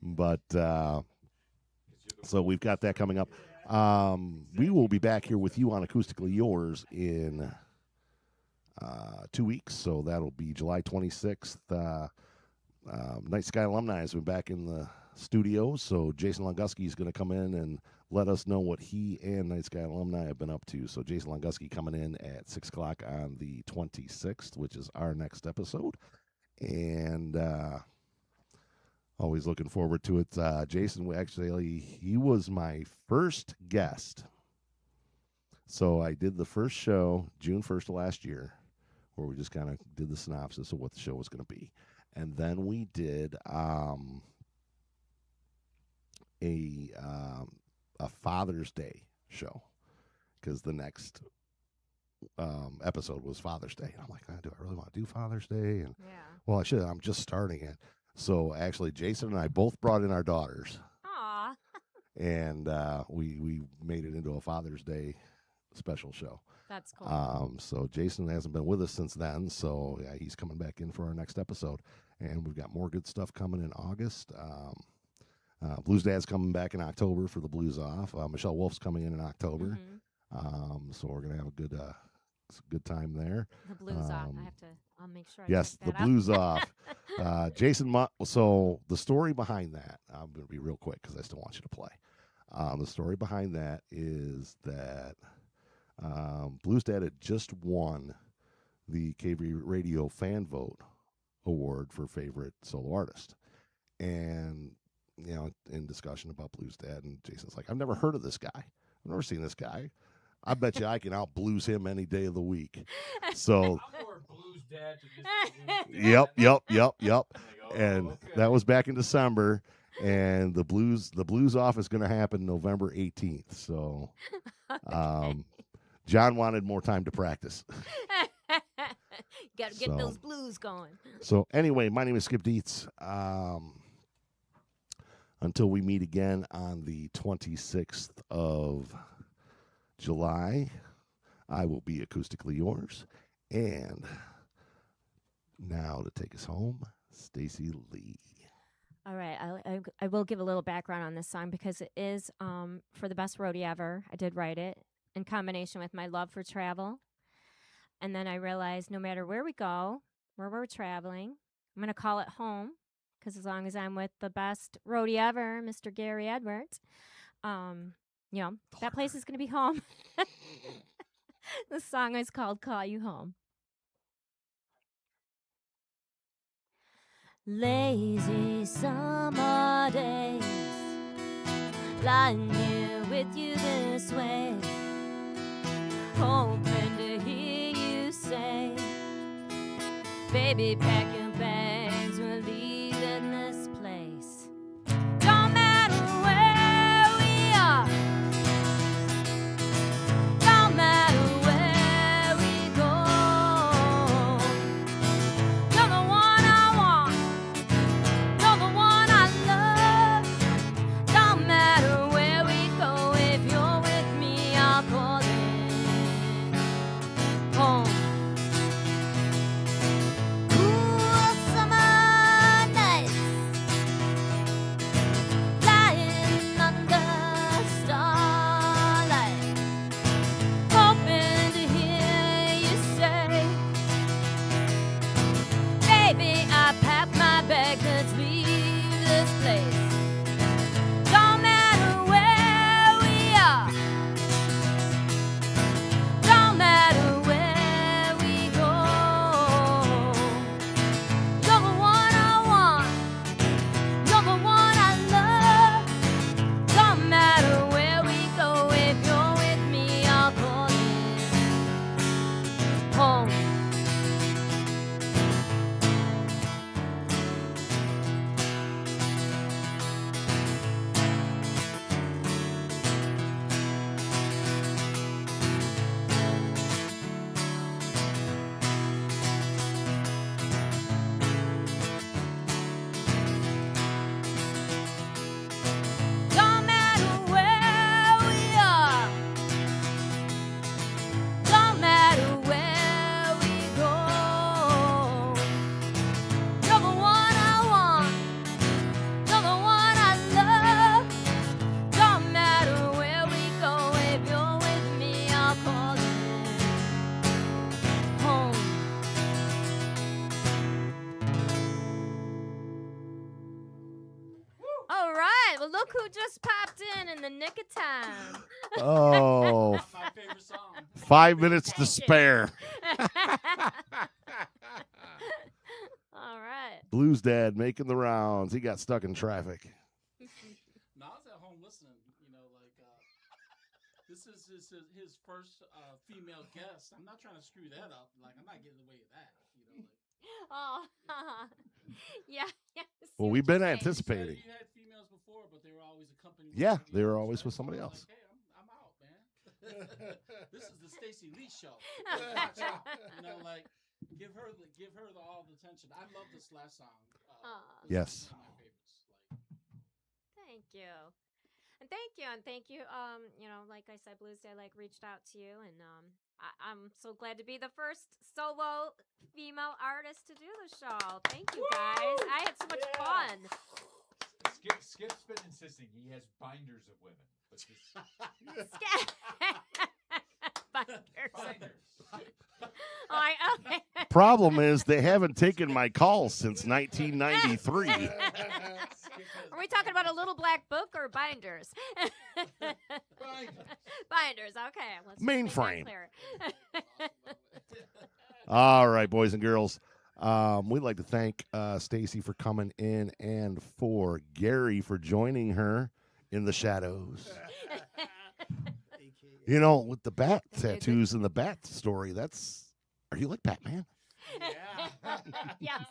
But so we've got that coming up. We will be back here with you on Acoustically Yours in 2 weeks. So that'll be July 26th. Night Sky Alumni has been back in the studio. So Jason Longuski is going to come in and let us know what he and Night Sky Alumni have been up to. So Jason Longuski coming in at 6 o'clock on the 26th, which is our next episode. And always looking forward to it. Jason, he was my first guest. So I did the first show June 1st of last year, where we just kind of did the synopsis of what the show was going to be. And then we did a Father's Day show, because the next episode was Father's Day. And I'm like, do I really want to do Father's Day? And Yeah. well, I should. I'm just starting it. So actually, Jason and I both brought in our daughters, Aw. and we made it into a Father's Day special show. That's cool. So Jason hasn't been with us since then, so yeah, he's coming back in for our next episode, and we've got more good stuff coming in August. Blues Dad's coming back in October for the Blues Off. Michelle Wolf's coming in October, Mhm. so we're gonna have a good time there. The blues off. I'll make sure I Yes, check the that out. Blues Off. Jason, so the story behind that, I'm going to be real quick because I still want you to play. The story behind that is that Blues Dad had just won the KV Radio Fan Vote Award for Favorite Solo Artist. And, in discussion about Blues Dad, and Jason's like, I've never heard of this guy. I've never seen this guy. I bet you I can out-blues him any day of the week. So... I'm more Blues Dad to just Yep. And that was back in December. And the blues off is going to happen November 18th. So John wanted more time to practice. Got to get those blues going. So anyway, my name is Skip Dietz. Until we meet again on the 26th of July, I will be acoustically yours. And now to take us home, Stacey Lee. All right, I will give a little background on this song because it is for the best roadie ever. I did write it in combination with my love for travel. And then I realized no matter where we go, where we're traveling, I'm going to call it home because as long as I'm with the best roadie ever, Mr. Gary Edwards, that place is going to be home. The song is called Call You Home. Lazy summer days, lying here with you this way, hoping to hear you say, baby, pack your bags, we're leaving this place. Don't matter where we are, don't matter where we go, you're the one I want, you're the one I love. Don't matter where we go, if you're with me, I'll call it home. Cool summer nights, lying under starlight, hoping to hear you say, baby, I packed my bag, let's leave this place. Don't matter where we are, don't matter where we go, you're the one I want, you're the one I love. Don't matter where we go, if you're with me, I'll call it home. Don't matter where we are, don't matter where we go, you're the one I want, you're the one I love. Don't matter where we go, if you're with me, I'll call it home. All right, well, look who just popped in the nick of time. Oh, My favorite song. 5 minutes to Thank you. spare. All right. Blues Dad making the rounds. He got stuck in traffic. No, I was at home listening. This is his first female guest. I'm not trying to screw that up. I'm not getting away with that. Oh, yeah. I see Well, what we've you're been saying. anticipating. You had females before, but they were always accompanied. Yeah, with they were females, always right? with somebody So I was else. Like, hey, I'm out, man. This is the Stacey Lee show. Watch out. Give her all the attention. I love this last song. Aw. This is Yes. one of my favorites. Thank you. And thank you. Like I said, Blues Day reached out to you, and I'm so glad to be the first solo female artist to do the show. Thank you guys. I had so much fun. Skip's been insisting he has binders of women. But just binders. Okay. Problem is, they haven't taken my calls since 1993. Are we talking about a little black book or binders? Binders. Okay. Let's just make that Mainframe. clear. All right, boys and girls. We'd like to thank Stacey for coming in and for Gary for joining her in the shadows. You know, with the bat tattoos and the bat story, are you like Batman? Yeah. Yes.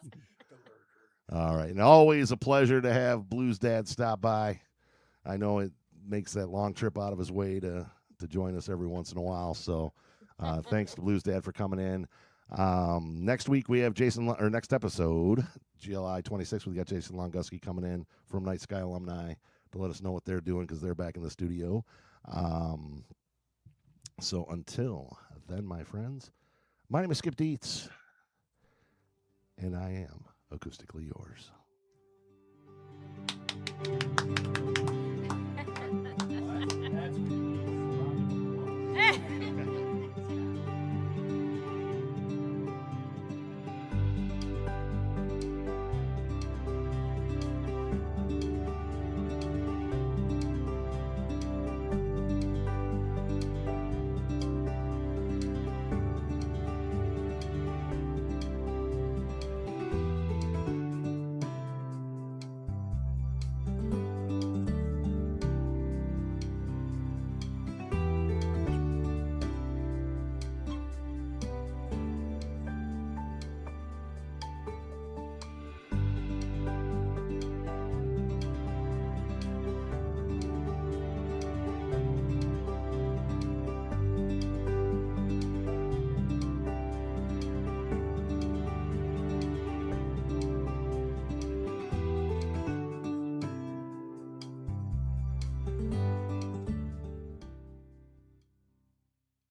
All right. And always a pleasure to have Blues Dad stop by. I know it makes that long trip out of his way to join us every once in a while. So thanks to Blues Dad for coming in. Next week we have next episode, July 26th, we got Jason Longuski coming in from Night Sky Alumni to let us know what they're doing because they're back in the studio. So until then, my friends, my name is Skip Dietz, and I am acoustically yours.